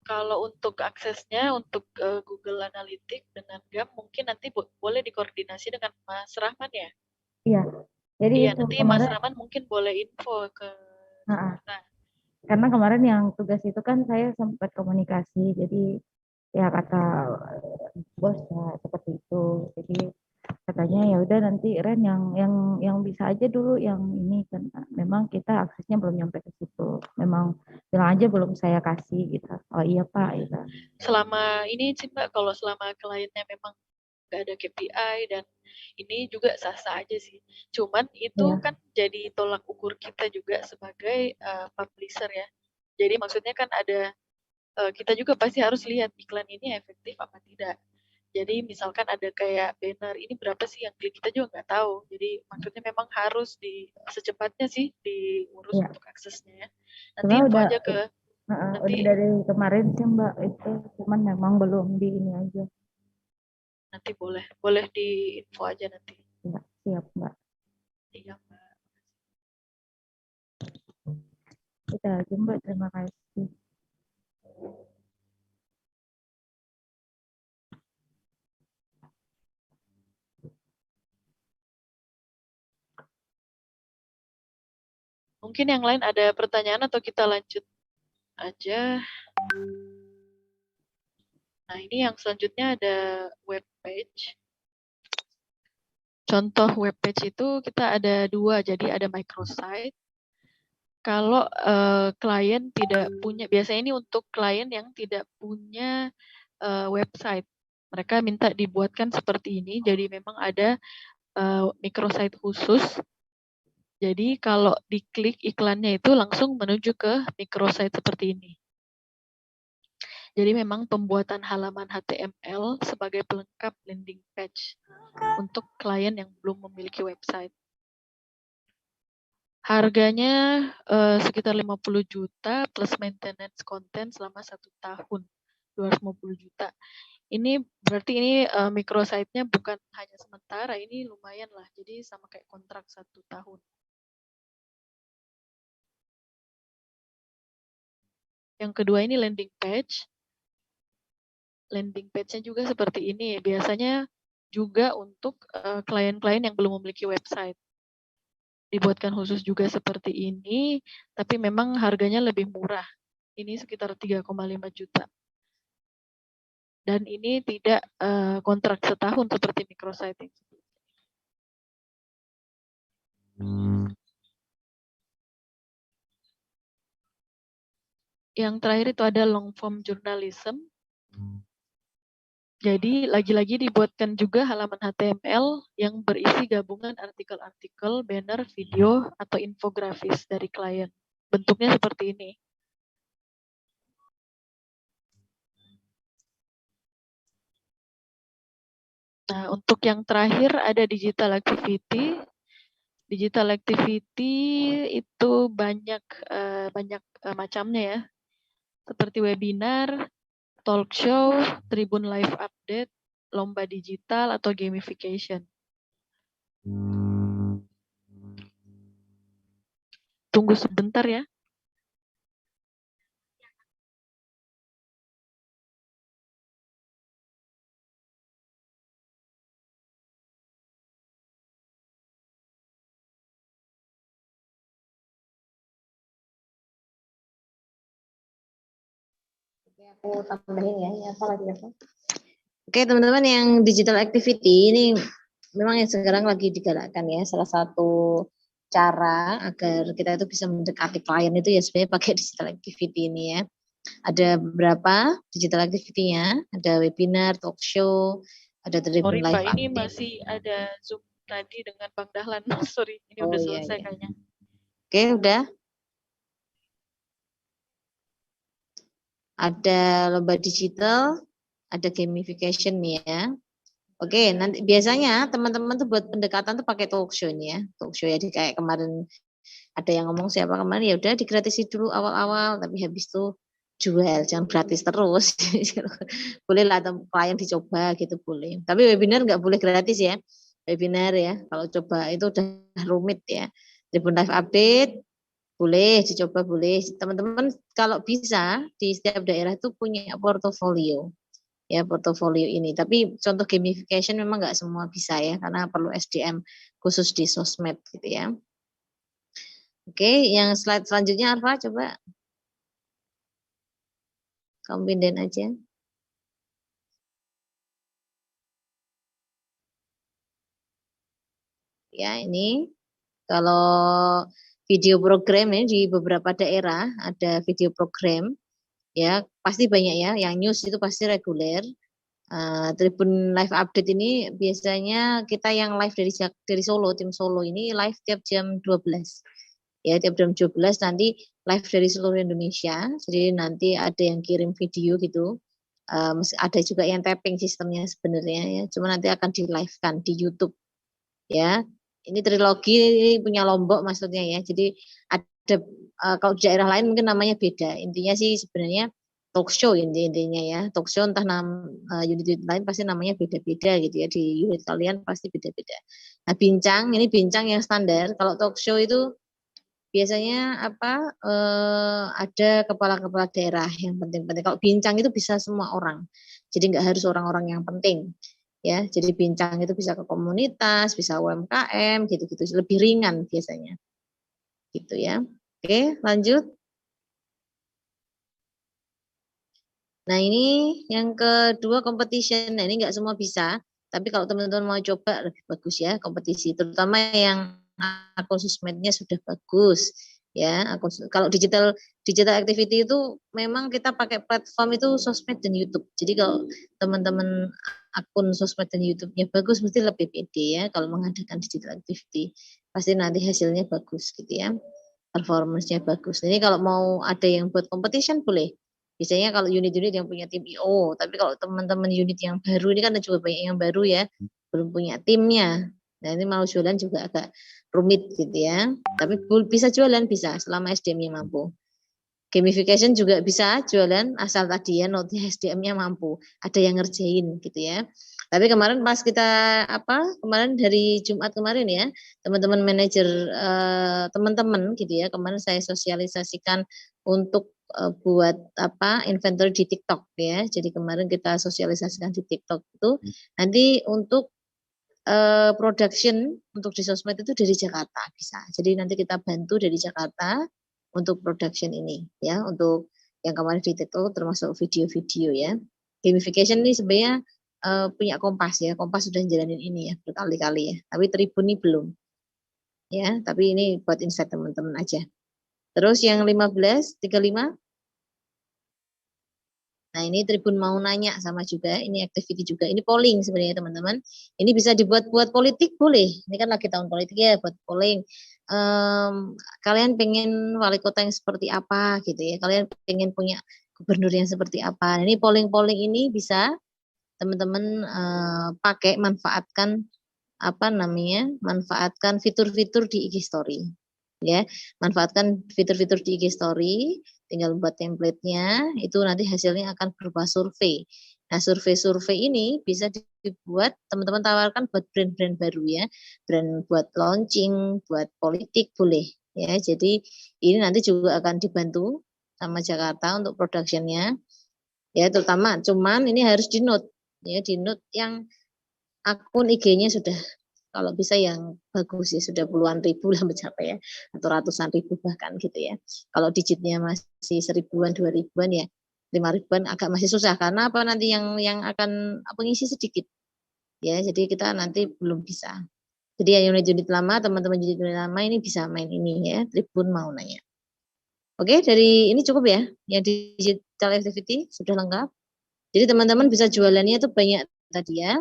Kalau untuk aksesnya untuk Google Analytics dengan GAM mungkin nanti boleh dikoordinasi dengan Mas Rahman ya. Iya, jadi Iya, itu nanti kemarin, Mas Rahman mungkin boleh info ke kita. karena kemarin yang tugas itu kan saya sempat komunikasi, jadi ya kata bos ya seperti itu, jadi katanya ya udah nanti Ren yang bisa aja dulu yang ini kan, memang kita aksesnya belum nyampe ke situ, memang bilang aja belum saya kasih gitu. Oh iya Pak gitu. Selama ini sih Mbak, kalau selama kliennya memang nggak ada KPI dan ini juga sah-sah aja sih. Cuman itu Ya. kan jadi tolak ukur kita juga sebagai publisher ya. Jadi maksudnya kan ada kita juga pasti harus lihat iklan ini efektif apa tidak. Jadi misalkan ada kayak banner, ini berapa sih yang klik, kita juga nggak tahu. Jadi maksudnya memang harus secepatnya sih diurus Ya. untuk aksesnya ya. Nanti Cuma info udah aja ke nanti udah dari kemarin sih Mbak itu, cuman memang belum di ini aja. nanti boleh di info aja nanti. Ya, siap Mbak. Iya Mbak. Kita aja Mbak, terima kasih. Mungkin yang lain ada pertanyaan atau kita lanjut aja. Nah, ini yang selanjutnya ada web page. Contoh web page itu kita ada dua, jadi ada microsite. Kalau klien tidak punya, biasanya ini untuk klien yang tidak punya website. Mereka minta dibuatkan seperti ini, jadi memang ada microsite khusus. Jadi kalau diklik iklannya itu langsung menuju ke microsite seperti ini. Jadi memang pembuatan halaman HTML sebagai pelengkap landing page untuk klien yang belum memiliki website. Harganya sekitar 50 juta plus maintenance konten selama 1 tahun, 250 juta. Ini berarti ini microsite-nya bukan hanya sementara, ini lumayan lah. Jadi sama kayak kontrak 1 tahun. Yang kedua ini landing page. Landing page-nya juga seperti ini. Biasanya juga untuk klien-klien yang belum memiliki website. Dibuatkan khusus juga seperti ini, tapi memang harganya lebih murah. Ini sekitar 3,5 juta. Dan ini tidak kontrak setahun seperti microsite. Yang terakhir itu ada long form journalism. Jadi lagi-lagi dibuatkan juga halaman HTML yang berisi gabungan artikel-artikel, banner, video, atau infografis dari klien. Bentuknya seperti ini. Nah, untuk yang terakhir ada digital activity. Digital activity itu banyak macamnya ya. Seperti webinar, talk show, Tribun Live Update, lomba digital, atau gamification. Tunggu sebentar ya. Oke, aku tambahin ya. Ini apa lagi apa? Oke, teman-teman, yang digital activity ini memang yang sekarang lagi digalakkan ya. Salah satu cara agar kita itu bisa mendekati klien itu ya sebenarnya pakai digital activity ini ya. Ada beberapa digital activity-nya, ada webinar, talk show, ada Tribun Sorry Live Pak, ini Update. masih ada Zoom tadi dengan Bang Dahlan. Sorry, ini Oh udah iya, selesai iya. kayaknya. Oke, udah. Ada lomba digital, ada gamification nih ya. Oke, nanti biasanya teman-teman tuh buat pendekatan tuh pakai talk show ini ya. Talk show ya, kayak kemarin ada yang ngomong siapa kemarin, ya udah digratisi dulu awal-awal, tapi habis itu jual, jangan gratis terus. Boleh lah klien dicoba gitu boleh. Tapi webinar nggak boleh gratis ya. Webinar ya, kalau coba itu udah rumit ya. Tribun Live Update boleh dicoba, boleh. Teman-teman kalau bisa di setiap daerah itu punya portofolio. Ya, portofolio ini. Tapi contoh gamification memang nggak semua bisa ya, karena perlu SDM khusus di sosmed gitu ya. Oke, yang slide selanjutnya Arfa, coba kamu pindahin aja. Ya, ini kalau video program ini di beberapa daerah ada video program, ya pasti banyak ya. Yang news itu pasti reguler. Tribun Live Update ini biasanya kita yang live dari Solo, tim Solo ini live tiap jam 12. Ya, tiap jam 12 nanti live dari seluruh Indonesia. Jadi nanti ada yang kirim video gitu. Ada juga yang tapping sistemnya sebenarnya ya. Cuma nanti akan di live-kan di YouTube ya. Ini trilogi ini punya Lombok maksudnya ya. Jadi ada kalau di daerah lain mungkin namanya beda. Intinya sih sebenarnya talk show intinya ya. Talk show entah unit-unit lain pasti namanya beda-beda gitu ya. Di unit kalian pasti beda-beda. Nah, ini bincang yang standar. Kalau talk show itu biasanya ada kepala-kepala daerah yang penting-penting. Kalau bincang itu bisa semua orang. Jadi nggak harus orang-orang yang penting. Ya, jadi bincang itu bisa ke komunitas, bisa UMKM, gitu-gitu. Lebih ringan biasanya. Gitu ya. Oke, lanjut. Nah, ini yang kedua competition. Nah, ini nggak semua bisa. Tapi kalau teman-teman mau coba lebih bagus ya kompetisi. Terutama yang akun sosmednya sudah bagus. Ya, kalau digital activity itu memang kita pakai platform itu sosmed dan YouTube. Jadi kalau teman-teman akun sosmed dan YouTube-nya bagus, mesti lebih pede ya kalau mengadakan digital activity. Pasti nanti hasilnya bagus gitu ya. Performance-nya bagus. Jadi kalau mau ada yang buat competition boleh. Biasanya kalau unit-unit yang punya tim IO, tapi kalau teman-teman unit yang baru ini kan ada juga banyak yang baru ya, belum punya timnya. Nah, ini mau jualan juga agak rumit gitu ya. Tapi bisa jualan, bisa selama SDM-nya mampu. Gamification juga bisa jualan asal tadi ya notnya SDM-nya mampu. Ada yang ngerjain gitu ya. Tapi kemarin pas kita kemarin dari Jumat kemarin ya, teman-teman manajer teman-teman gitu ya, kemarin saya sosialisasikan untuk buat inventory di TikTok ya. Jadi kemarin kita sosialisasikan di TikTok itu nanti untuk production untuk di sosmed itu dari Jakarta bisa. Jadi nanti kita bantu dari Jakarta untuk production ini ya, untuk yang kemarin di TikTok termasuk video-video ya. Gamification ini sebenarnya punya Kompas ya. Kompas sudah jalanin ini ya berkali-kali ya. Tapi Tribun ini belum. Ya, tapi ini buat insight teman-teman aja. Terus yang 35 Nah, ini Tribun mau nanya sama juga, ini activity juga, ini polling sebenarnya teman-teman. Ini bisa dibuat-buat politik boleh. Ini kan lagi tahun politik ya, buat polling. Kalian pengen wali kota yang seperti apa gitu ya? Kalian pengen punya gubernur yang seperti apa? Nah, ini polling-polling ini bisa teman-teman pakai, manfaatkan apa namanya? Manfaatkan fitur-fitur di IG Story. Ya, manfaatkan fitur-fitur di IG Story, tinggal buat template-nya, itu nanti hasilnya akan berupa survei. Nah, survei-survei ini bisa dibuat, teman-teman tawarkan buat brand-brand baru ya, brand buat launching, buat politik boleh ya. Jadi ini nanti juga akan dibantu sama Jakarta untuk production-nya ya, terutama cuman ini harus di note ya, di note yang akun IG-nya sudah, kalau bisa yang bagus ya, sudah puluhan ribu lah mencapai ya, atau ratusan ribu bahkan gitu ya. Kalau digitnya masih 1000-an, 2000-an ya, 5000-an agak masih susah, karena apa, nanti yang akan pengisi sedikit ya, jadi kita nanti belum bisa. Jadi yang unit-unit lama, teman-teman unit lama ini bisa main ini ya, Tribun mau nanya. Oke, dari ini cukup ya, yang digital activity sudah lengkap. Jadi teman-teman bisa jualannya itu banyak tadi ya.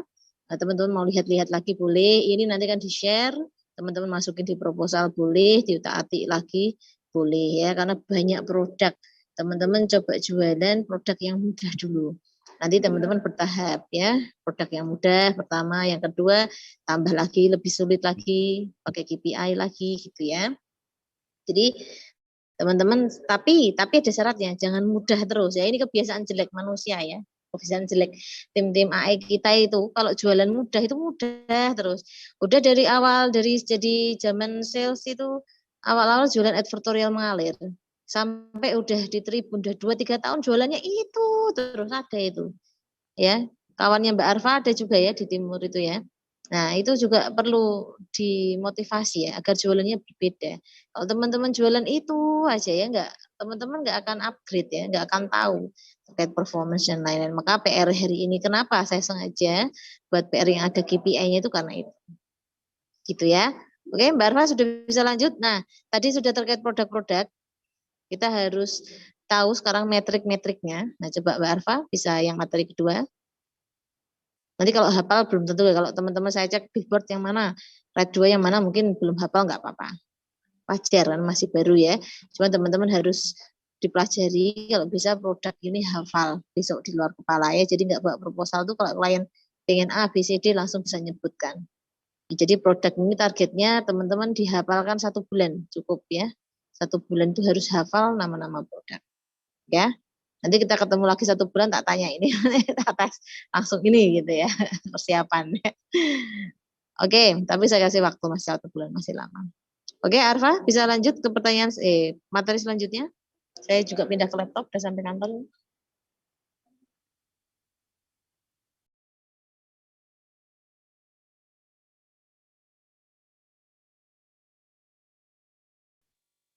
Nah, teman-teman mau lihat-lihat lagi boleh, ini nanti kan di-share, teman-teman masukin di proposal boleh, diutak-atik lagi boleh ya, karena banyak produk. Teman-teman coba jualan produk yang mudah dulu. Nanti teman-teman bertahap ya, produk yang mudah pertama, yang kedua tambah lagi, lebih sulit lagi, pakai KPI lagi gitu ya. Jadi teman-teman, tapi ada syaratnya, jangan mudah terus ya, ini kebiasaan jelek manusia ya. Kebiasaan jelek tim-tim AE kita itu, kalau jualan mudah itu mudah terus. Udah dari awal, dari jadi zaman sales itu, awal-awal jualan advertorial mengalir, sampai udah di Tribun, udah 2-3 tahun jualannya itu terus ada itu ya. Kawannya Mbak Arfa ada juga ya di timur itu ya. Nah, itu juga perlu dimotivasi ya, agar jualannya berbeda. Kalau teman-teman jualan itu aja ya, teman-teman nggak akan upgrade ya, nggak akan tahu terkait performance dan lain-lain. Maka PR hari ini, kenapa saya sengaja buat PR yang ada KPI-nya itu karena itu. Gitu ya. Oke, Mbak Arfa sudah bisa lanjut. Nah, tadi sudah terkait produk-produk, kita harus tahu sekarang metrik-metriknya. Nah, coba Mbak Arfa bisa yang materi kedua. Nanti kalau hafal belum tentu ya, kalau teman-teman saya cek billboard yang mana, red 2 yang mana, mungkin belum hafal nggak apa-apa. Wajar kan, masih baru ya. Cuma teman-teman harus dipelajari, kalau bisa produk ini hafal besok di luar kepala ya. Jadi nggak bawa proposal tuh kalau klien pengen A, B, C, D langsung bisa nyebutkan. Jadi produk ini targetnya teman-teman dihafalkan 1 bulan cukup ya. 1 bulan itu harus hafal nama-nama produk. Ya. Nanti kita ketemu lagi 1 bulan, tak tanya ini, tak tes langsung ini gitu ya, persiapan. Oke, tapi saya kasih waktu masih 1 bulan, masih lama. Oke, Arfa bisa lanjut ke pertanyaan materi selanjutnya. Saya juga pindah ke laptop, udah sampai kantor.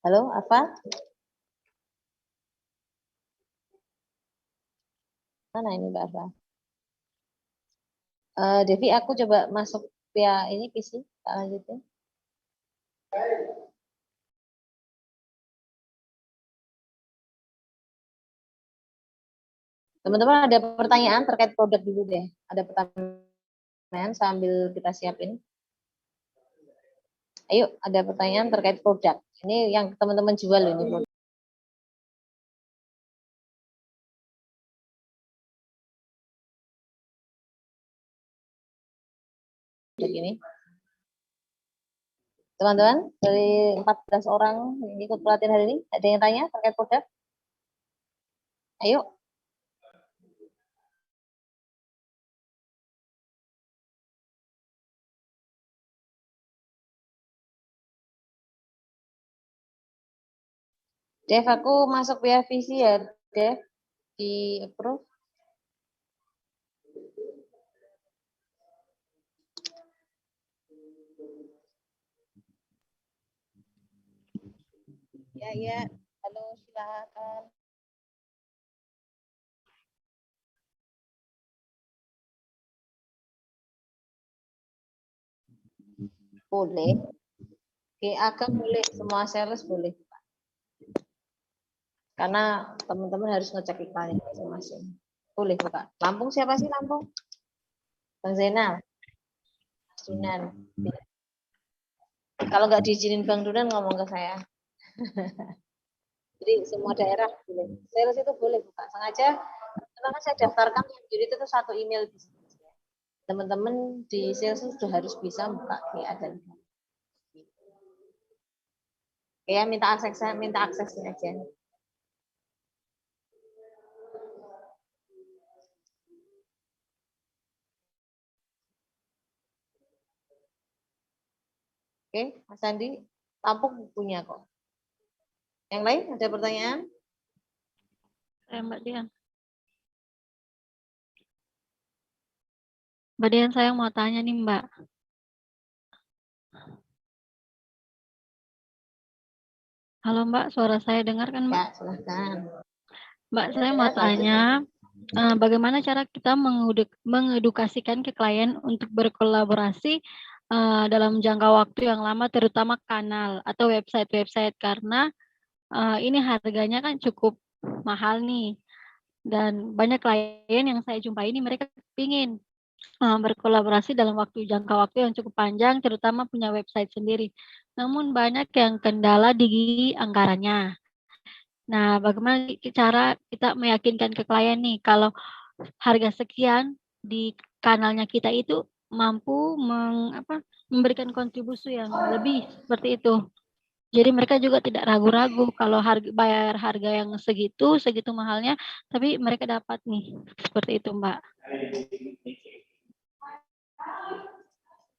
Halo, Arfa? Mana ini Mbak Arfa? Devi, aku coba masuk via ini PC, tak lanjutin. Teman-teman ada pertanyaan terkait produk dulu deh. Ada pertanyaan sambil kita siapin. Ayo, ada pertanyaan terkait produk. Ini yang teman-teman jual ini produk. Ini. Teman-teman, dari 14 orang yang ikut pelatihan hari ini, ada yang tanya terkait produk? Ayo. Dev, aku masuk via visi ya, Dev, di approve. Ya, halo, silakan. Boleh. Oke, agak boleh, semua sales boleh. Karena teman-teman harus ngecek iklannya masing-masing. Boleh buka. Lampung siapa sih Lampung? Bang Zainal. Sunan. Kalau nggak diizinin Bang Dunan ngomong ke saya. Jadi semua daerah boleh. Sales itu boleh buka. Sengaja karena saya daftarkan jadi itu satu email bisnis. Teman-teman di sales sudah harus bisa buka GA dan ya minta aksesnya aja. Oke, Mas Andi, Lampung punya kok. Yang lain ada pertanyaan? Mbak Dian. Mbak Dian, saya mau tanya nih, Mbak. Halo, Mbak. Suara saya dengar kan, Mbak? Ya, silahkan. Mbak, saya mau tanya, bagaimana cara kita mengedukasikan ke klien untuk berkolaborasi dalam jangka waktu yang lama, terutama kanal atau website-website, karena ini harganya kan cukup mahal nih. Dan banyak klien yang saya jumpai ini mereka ingin berkolaborasi dalam jangka waktu yang cukup panjang, terutama punya website sendiri. Namun banyak yang kendala di anggarannya. Nah, bagaimana cara kita meyakinkan ke klien nih kalau harga sekian di kanalnya kita itu mampu memberikan kontribusi yang lebih seperti itu. Jadi mereka juga tidak ragu-ragu kalau bayar harga yang segitu mahalnya, tapi mereka dapat nih. Seperti itu, Mbak.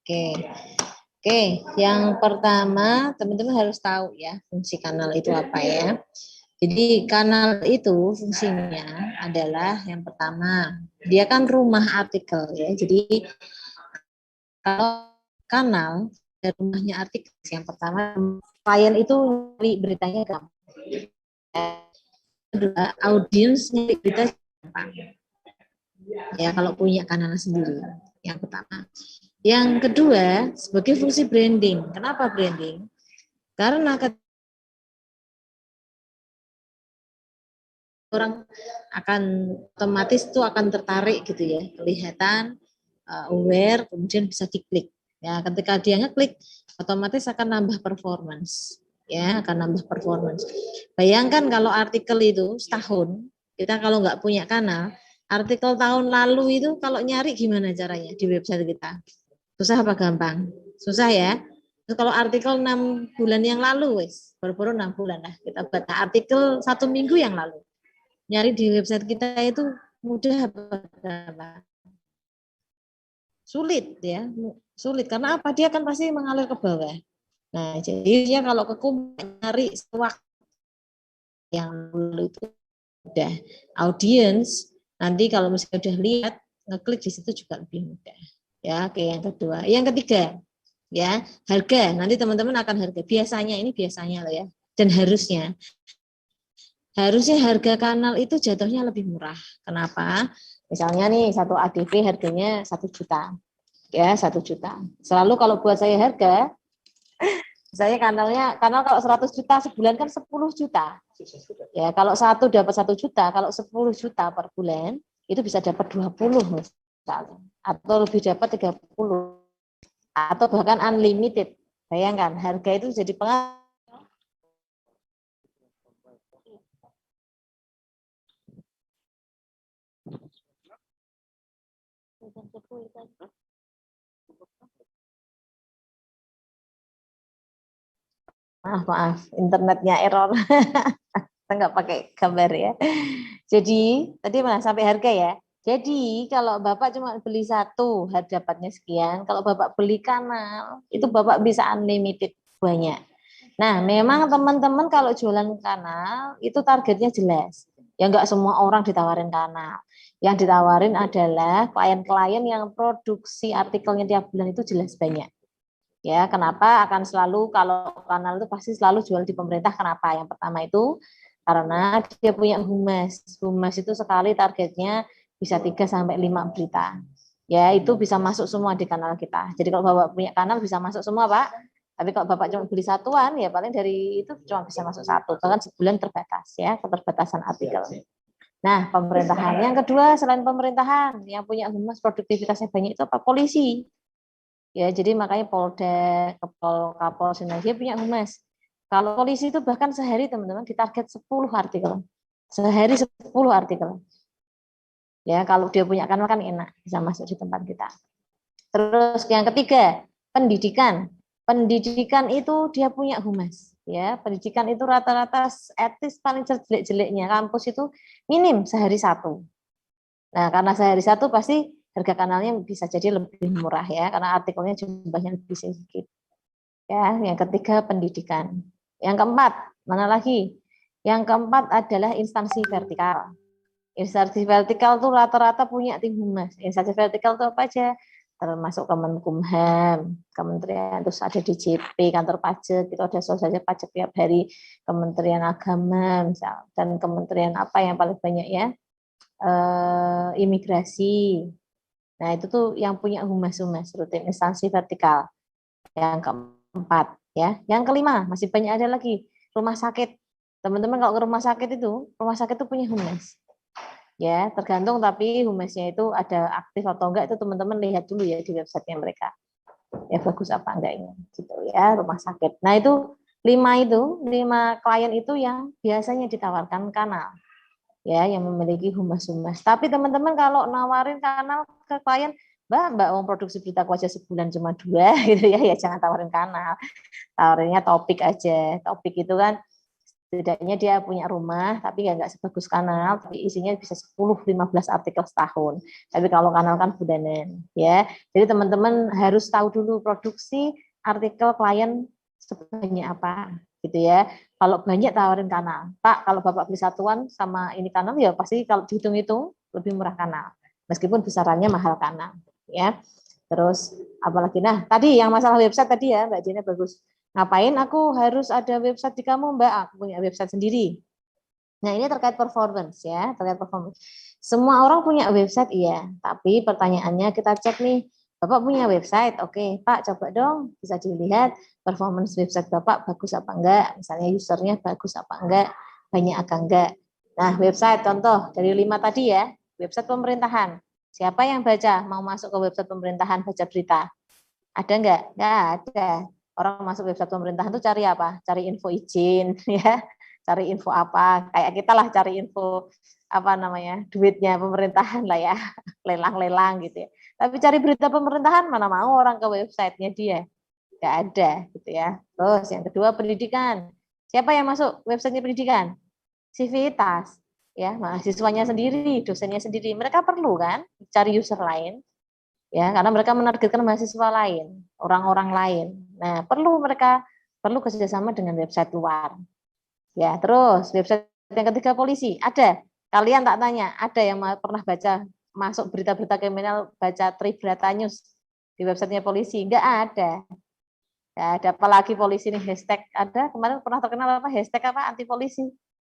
Oke, yang pertama teman-teman harus tahu ya fungsi kanal itu apa ya. Jadi kanal itu fungsinya adalah yang pertama, dia kan rumah artikel ya. Jadi kalau kanal dari rumahnya artikel yang pertama, klien itu nyari beritanya gampang. Kedua, audiens nyari berita gampang. Ya kalau punya kanal sendiri, yang pertama. Yang kedua, sebagai fungsi branding. Kenapa branding? Karena orang akan otomatis itu akan tertarik gitu ya, kelihatan aware, kemudian bisa diklik. Ya, ketika dia ngeklik, otomatis akan nambah performance. Ya, akan nambah performance. Bayangkan kalau artikel itu setahun, kita kalau nggak punya kanal, artikel tahun lalu itu kalau nyari gimana caranya di website kita? Susah apa gampang? Susah ya. Terus kalau artikel 6 bulan yang lalu, baru-baru 6 bulan lah, kita baca artikel 1 minggu yang lalu. Nyari di website kita itu mudah apa? Sulit ya, sulit karena apa? Dia kan pasti mengalir ke bawah. Nah, jadinya kalau nyari sewaktu yang lalu itu udah audience, nanti kalau misalnya udah lihat, ngeklik di situ juga lebih mudah. Ya, oke, yang kedua. Yang ketiga, ya, harga. Nanti teman-teman akan harga. Biasanya loh ya. Dan harusnya harga kanal itu jatuhnya lebih murah. Kenapa? Misalnya nih satu ADV harganya 1 juta. Ya, 1 juta. Selalu kalau buat saya harga, saya kanal kalau 100 juta sebulan kan 10 juta. Ya, kalau satu dapat 1 juta, kalau 10 juta per bulan, itu bisa dapat 20 misalnya. Atau lebih dapat 30. Atau bahkan unlimited. Bayangkan, harga itu jadi pengaruh. Maaf, internetnya error. Kita nggak pakai gambar ya. Jadi, tadi mana sampai harga ya. Jadi, kalau Bapak cuma beli satu, dapatnya sekian. Kalau Bapak beli kanal, itu Bapak bisa unlimited banyak. Nah, memang teman-teman kalau jualan kanal, itu targetnya jelas. Ya nggak semua orang ditawarin kanal. Yang ditawarin adalah klien-klien yang produksi artikelnya tiap bulan itu jelas banyak. Ya, kenapa akan selalu kalau kanal itu pasti selalu jual di pemerintah? Kenapa? Yang pertama itu karena dia punya humas. Humas itu sekali targetnya bisa 3 sampai 5 berita. Ya, itu bisa masuk semua di kanal kita. Jadi kalau Bapak punya kanal bisa masuk semua, Pak. Tapi kalau Bapak cuma beli satuan, ya paling dari itu cuma bisa masuk satu. Bahkan sebulan terbatas ya, keterbatasan artikel. Nah, pemerintahan. Yang kedua, selain pemerintahan, yang punya humas produktivitasnya banyak itu apa? Polisi. Ya, jadi makanya Polda, Kapol, dia punya humas. Kalau polisi itu bahkan sehari teman-teman ditarget 10 artikel. Sehari 10 artikel. Ya, kalau dia punya kanal kan enak, bisa masuk di tempat kita. Terus yang ketiga, pendidikan. Pendidikan itu dia punya humas. Ya, pendidikan itu rata-rata etis paling jelek-jeleknya kampus itu minim sehari satu. Nah, karena sehari satu pasti harga kanalnya bisa jadi lebih murah ya, karena artikelnya jumlahnya lebih sedikit. Ya, yang ketiga pendidikan. Yang keempat, mana lagi? Yang keempat adalah instansi vertikal. Instansi vertikal tuh rata-rata punya tim humas. Instansi vertikal itu apa aja? Termasuk Kemenkumham, Kementerian, terus ada DJP, kantor pajak, itu ada saja pajak tiap hari, Kementerian Agama, misal, dan kementerian apa yang paling banyak ya, imigrasi. Nah itu tuh yang punya humas-humas rutin instansi vertikal. Yang keempat ya, yang kelima masih banyak ada lagi rumah sakit. Teman-teman kalau ke rumah sakit itu punya humas. Ya, tergantung tapi humasnya itu ada aktif atau enggak itu teman-teman lihat dulu ya di websitenya mereka. Ya bagus apa enggaknya gitu ya rumah sakit. Nah, itu lima klien itu yang biasanya ditawarkan kanal. Ya, yang memiliki humas-humas. Tapi teman-teman kalau nawarin kanal ke klien, Mbak mau produksi beritaku aja sebulan cuma 2 gitu ya jangan tawarin kanal. Tawarinnya topik aja. Topik itu kan setidaknya dia punya rumah, tapi nggak sebagus kanal, tapi isinya bisa 10-15 artikel setahun. Tapi kalau kanal kan bulanan, ya. Jadi teman-teman harus tahu dulu produksi artikel klien sebanyak apa, gitu ya. Kalau banyak tawarin kanal. Pak, kalau Bapak beli satuan sama ini kanal, ya pasti kalau dihitung-hitung lebih murah kanal. Meskipun besarannya mahal kanal, ya. Terus apalagi, nah tadi yang masalah website tadi ya, Mbak Jena bagus. Ngapain aku harus ada website di kamu, Mbak? Aku punya website sendiri. Nah, ini terkait performance ya, terkait performance. Semua orang punya website, iya. Tapi pertanyaannya kita cek nih, Bapak punya website, oke, Pak, coba dong bisa dilihat performance website Bapak bagus apa enggak, misalnya usernya bagus apa enggak, banyak apa enggak. Nah, website contoh dari 5 tadi ya, website pemerintahan. Siapa yang baca mau masuk ke website pemerintahan baca berita? Ada enggak? Enggak ada. Orang masuk website pemerintahan itu cari apa? Cari info izin, ya, cari info apa? Kayak kita lah cari info apa namanya duitnya pemerintahan lah ya, lelang-lelang gitu ya. Tapi cari berita pemerintahan mana mau orang ke websitenya dia, nggak ada gitu ya. Terus yang kedua pendidikan. Siapa yang masuk websitenya pendidikan? Civitas, ya mahasiswanya sendiri, dosennya sendiri. Mereka perlu kan cari user lain. Ya, karena mereka menargetkan mahasiswa lain, orang-orang lain. Nah, mereka perlu kerjasama dengan website luar. Ya, terus website yang ketiga polisi, ada. Kalian tak tanya, ada yang pernah baca masuk berita-berita kriminal, baca Tribrata News di websitenya polisi? Enggak ada. Ya, ada apalagi polisi nih hashtag ada kemarin pernah terkenal apa hashtag apa anti polisi?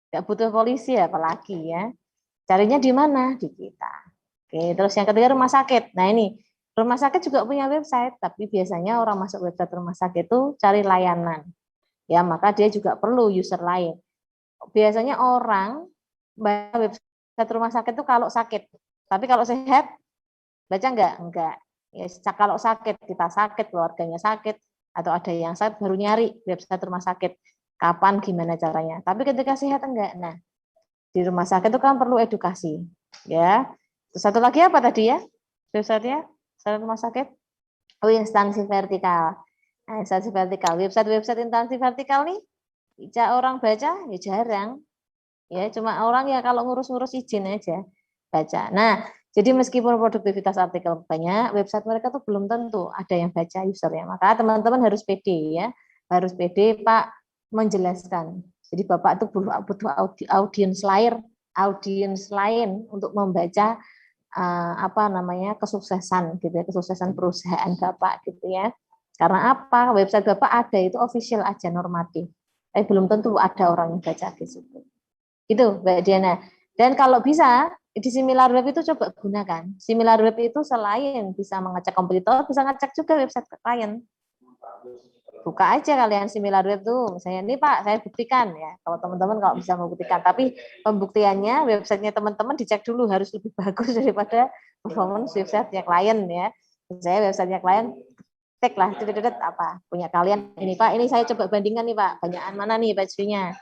Enggak butuh polisi apalagi ya. Carinya di mana? Di kita. Oke, terus yang ketiga rumah sakit. Nah, ini rumah sakit juga punya website, tapi biasanya orang masuk website rumah sakit itu cari layanan. Ya, maka dia juga perlu user lain. Biasanya orang baca website rumah sakit itu kalau sakit. Tapi kalau sehat, baca enggak? Enggak. Ya, kalau sakit, kita sakit, keluarganya sakit, atau ada yang sakit, baru nyari website rumah sakit. Kapan, gimana caranya. Tapi ketika sehat, enggak. Nah, di rumah sakit itu kan perlu edukasi. Ya. Terus satu lagi apa tadi ya? Website-nya? Selain rumah sakit, instansi vertikal. Nah, instansi vertikal, website instansi vertikal nih, orang baca ya jarang, ya cuma orang ya kalau ngurus-ngurus izin aja baca. Nah, jadi meskipun produktivitas artikel banyak, website mereka tuh belum tentu ada yang baca usernya. Maka teman-teman harus pede ya, harus pede Pak menjelaskan. Jadi Bapak itu butuh audiens lain untuk membaca apa namanya kesuksesan gitu ya, kesuksesan perusahaan Bapak gitu ya. Karena apa? Website Bapak ada itu official aja normatif. Tapi belum tentu ada orang yang baca di situ. Itu Mbak Diana. Dan kalau bisa di SimilarWeb itu coba gunakan. SimilarWeb itu selain bisa mengecek kompetitor, bisa ngecek juga website klien. buka aja kalian SimilarWeb tuh, misalnya ini Pak, saya buktikan ya. Kalau teman-teman kalau bisa membuktikan, tapi pembuktiannya websitenya teman-teman dicek dulu harus lebih bagus daripada performance websitenya klien ya. Saya websitenya klien cek lah, apa punya kalian ini Pak, ini saya coba bandingkan nih Pak, banyakan mana nih page-nya.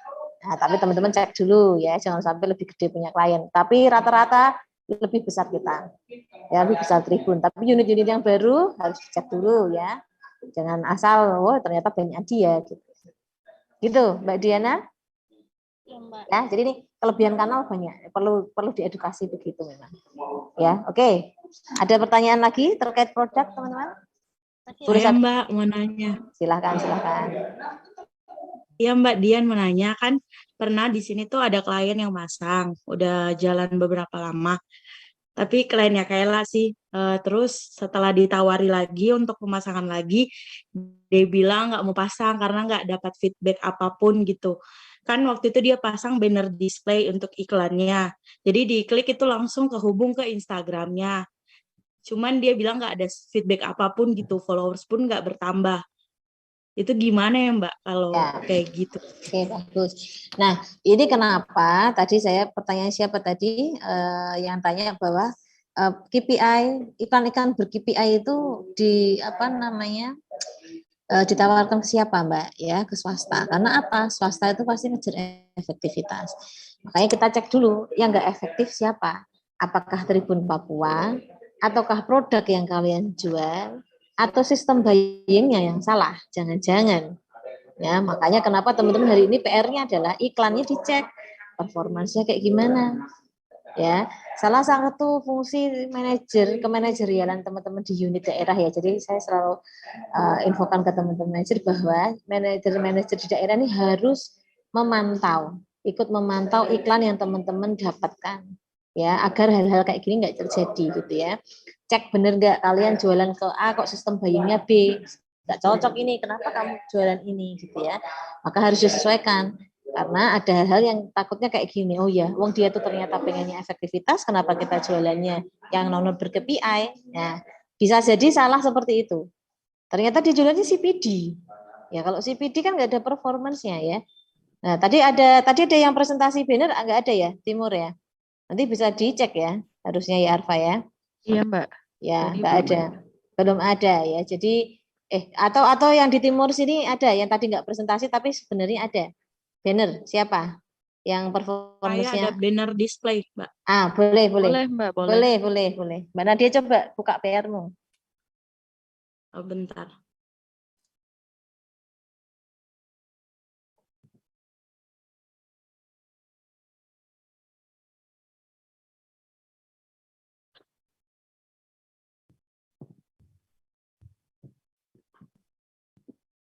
Nah, tapi teman-teman cek dulu ya, jangan sampai lebih gede punya klien. Tapi rata-rata lebih besar kita, ya lebih besar Tribun. Tapi unit-unit yang baru harus dicek dulu ya, jangan asal, oh ternyata banyak dia gitu. Gitu, Mbak Diana. Ya, Mbak. Ya, jadi ini kelebihan kanal banyak, perlu diedukasi begitu memang. Ya, oke. Ada pertanyaan lagi terkait produk teman-teman? Saya Mbak mau nanya. Silahkan. Iya Mbak Dian mau nanya, kan pernah di sini tuh ada klien yang masang, udah jalan beberapa lama. Tapi kliennya Kayla sih, terus setelah ditawari lagi untuk pemasangan lagi, dia bilang nggak mau pasang karena nggak dapat feedback apapun gitu. Kan waktu itu dia pasang banner display untuk iklannya. Jadi diklik itu langsung kehubung ke Instagramnya. Cuman dia bilang nggak ada feedback apapun gitu, followers pun nggak bertambah. Itu gimana ya Mbak kalau kayak gitu? Oke, bagus. Nah, ini kenapa tadi pertanyaan siapa tadi yang tanya bahwa KPI, iklan-iklan ber-KPI itu ditawarkan ke siapa Mbak? Ya, ke swasta. Karena apa? Swasta itu pasti ngejar efektivitas. Makanya kita cek dulu, yang nggak efektif siapa? Apakah Tribun Papua, ataukah produk yang kalian jual, atau sistem buying-nya yang salah, jangan-jangan. Ya, makanya kenapa teman-teman hari ini PR-nya adalah iklannya dicek, performansnya kayak gimana. Ya, salah satu fungsi kemanajerialan teman-teman di unit daerah ya. Jadi saya selalu infokan ke teman-teman manajer bahwa manajer di daerah ini harus ikut memantau iklan yang teman-teman dapatkan. Ya, agar hal-hal kayak gini nggak terjadi gitu ya. Cek bener nggak kalian jualan ke A kok sistem buying-nya B, nggak cocok ini, kenapa kamu jualan ini gitu ya. Maka harus disesuaikan karena ada hal-hal yang takutnya kayak gini, oh ya, wong dia tuh ternyata pengennya efektivitas, kenapa kita jualannya yang non ber-KPI. Nah, bisa jadi salah seperti itu. Ternyata dia jualannya CPD. Ya kalau CPD kan nggak ada performance-nya ya. Nah, tadi ada yang presentasi banner nggak ada ya, Timur ya. Nanti bisa dicek ya, harusnya ya Arfa ya. Iya Mbak. Ya, nggak ada. Belum ada ya. Jadi atau yang di Timur sini ada yang tadi nggak presentasi tapi sebenarnya ada. Banner siapa? Yang performance-nya? Ada banner display, Mbak. Boleh. Boleh Mbak, boleh. Boleh. Mbak Nadia coba buka PR-mu. Oh, bentar.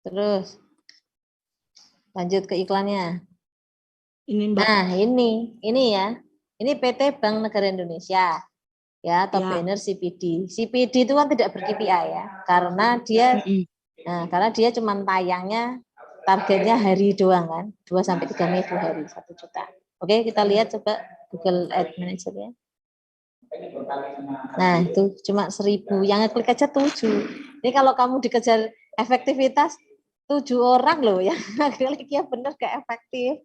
Terus lanjut ke iklannya. Ini Mbak. Nah, ini ya. Ini PT Bank Negara Indonesia. Ya, atau banner CPD. CPD itu kan tidak ber-KPI ya. Karena dia cuma tayangnya targetnya hari doang kan. 2 sampai 3 minggu hari 1 juta. Oke, kita lihat coba Google Ad Manager ya. Nah, itu cuma 1000. Yang ngeklik aja 7. Ini kalau kamu dikejar efektivitas 7 orang loh yang kliknya bener gak efektif.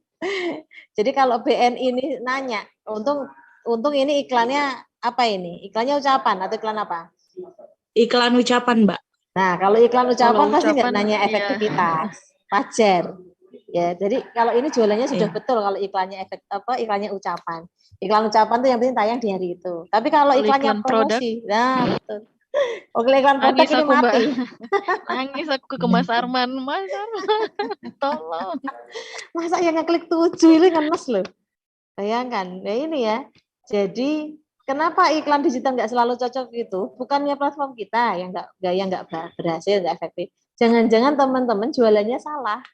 Jadi kalau BNI ini nanya, untung ini iklannya apa ini? Iklannya ucapan atau iklan apa? Iklan ucapan, Mbak. Nah, kalau iklan ucapan pasti nggak nanya efektivitas. Wajar. Ya, jadi kalau ini jualannya sudah betul kalau iklannya iklannya ucapan. Iklan ucapan tuh yang penting tayang di hari itu. Tapi kalau iklannya promosi, nah betul. Oke, iklan produk ini mati. Nangis aku ke Mas Arman. Mas Arman, tolong. Masa yang ngeklik 7 ini kan mas loh. Bayangkan, ya ini ya. Jadi kenapa iklan digital nggak selalu cocok gitu? Bukannya platform kita yang nggak berhasil, nggak efektif. Jangan-jangan teman-teman jualannya salah.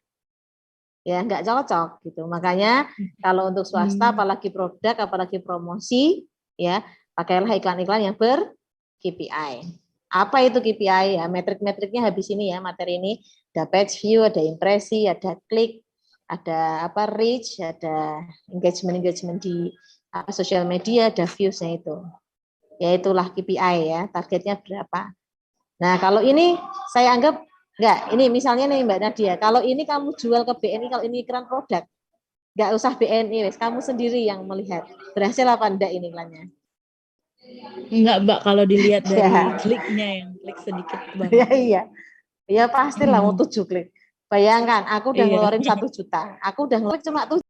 Ya nggak cocok gitu. Makanya kalau untuk swasta, apalagi produk, apalagi promosi, ya pakailah iklan-iklan yang ber-KPI. Apa itu KPI? Ya metrik-metriknya habis ini ya materi ini. Ada page view, ada impresi, ada klik, ada reach, ada engagement di sosial media, ada views-nya itu. Ya itulah KPI ya, targetnya berapa. Nah, kalau ini saya anggap Enggak, ini misalnya nih Mbak Nadia, kalau ini kamu jual ke BNI, kalau ini iklan produk, enggak usah BNI, wes kamu sendiri yang melihat. Berhasil apa enggak ini iklannya? Enggak, Mbak, kalau dilihat dari Ya. kliknya yang klik sedikit Ya banget. iya. Ya pastilah mau 7 klik. Bayangkan, aku udah Iya. ngeluarin 1 juta. Aku udah ngeluarin cuma 7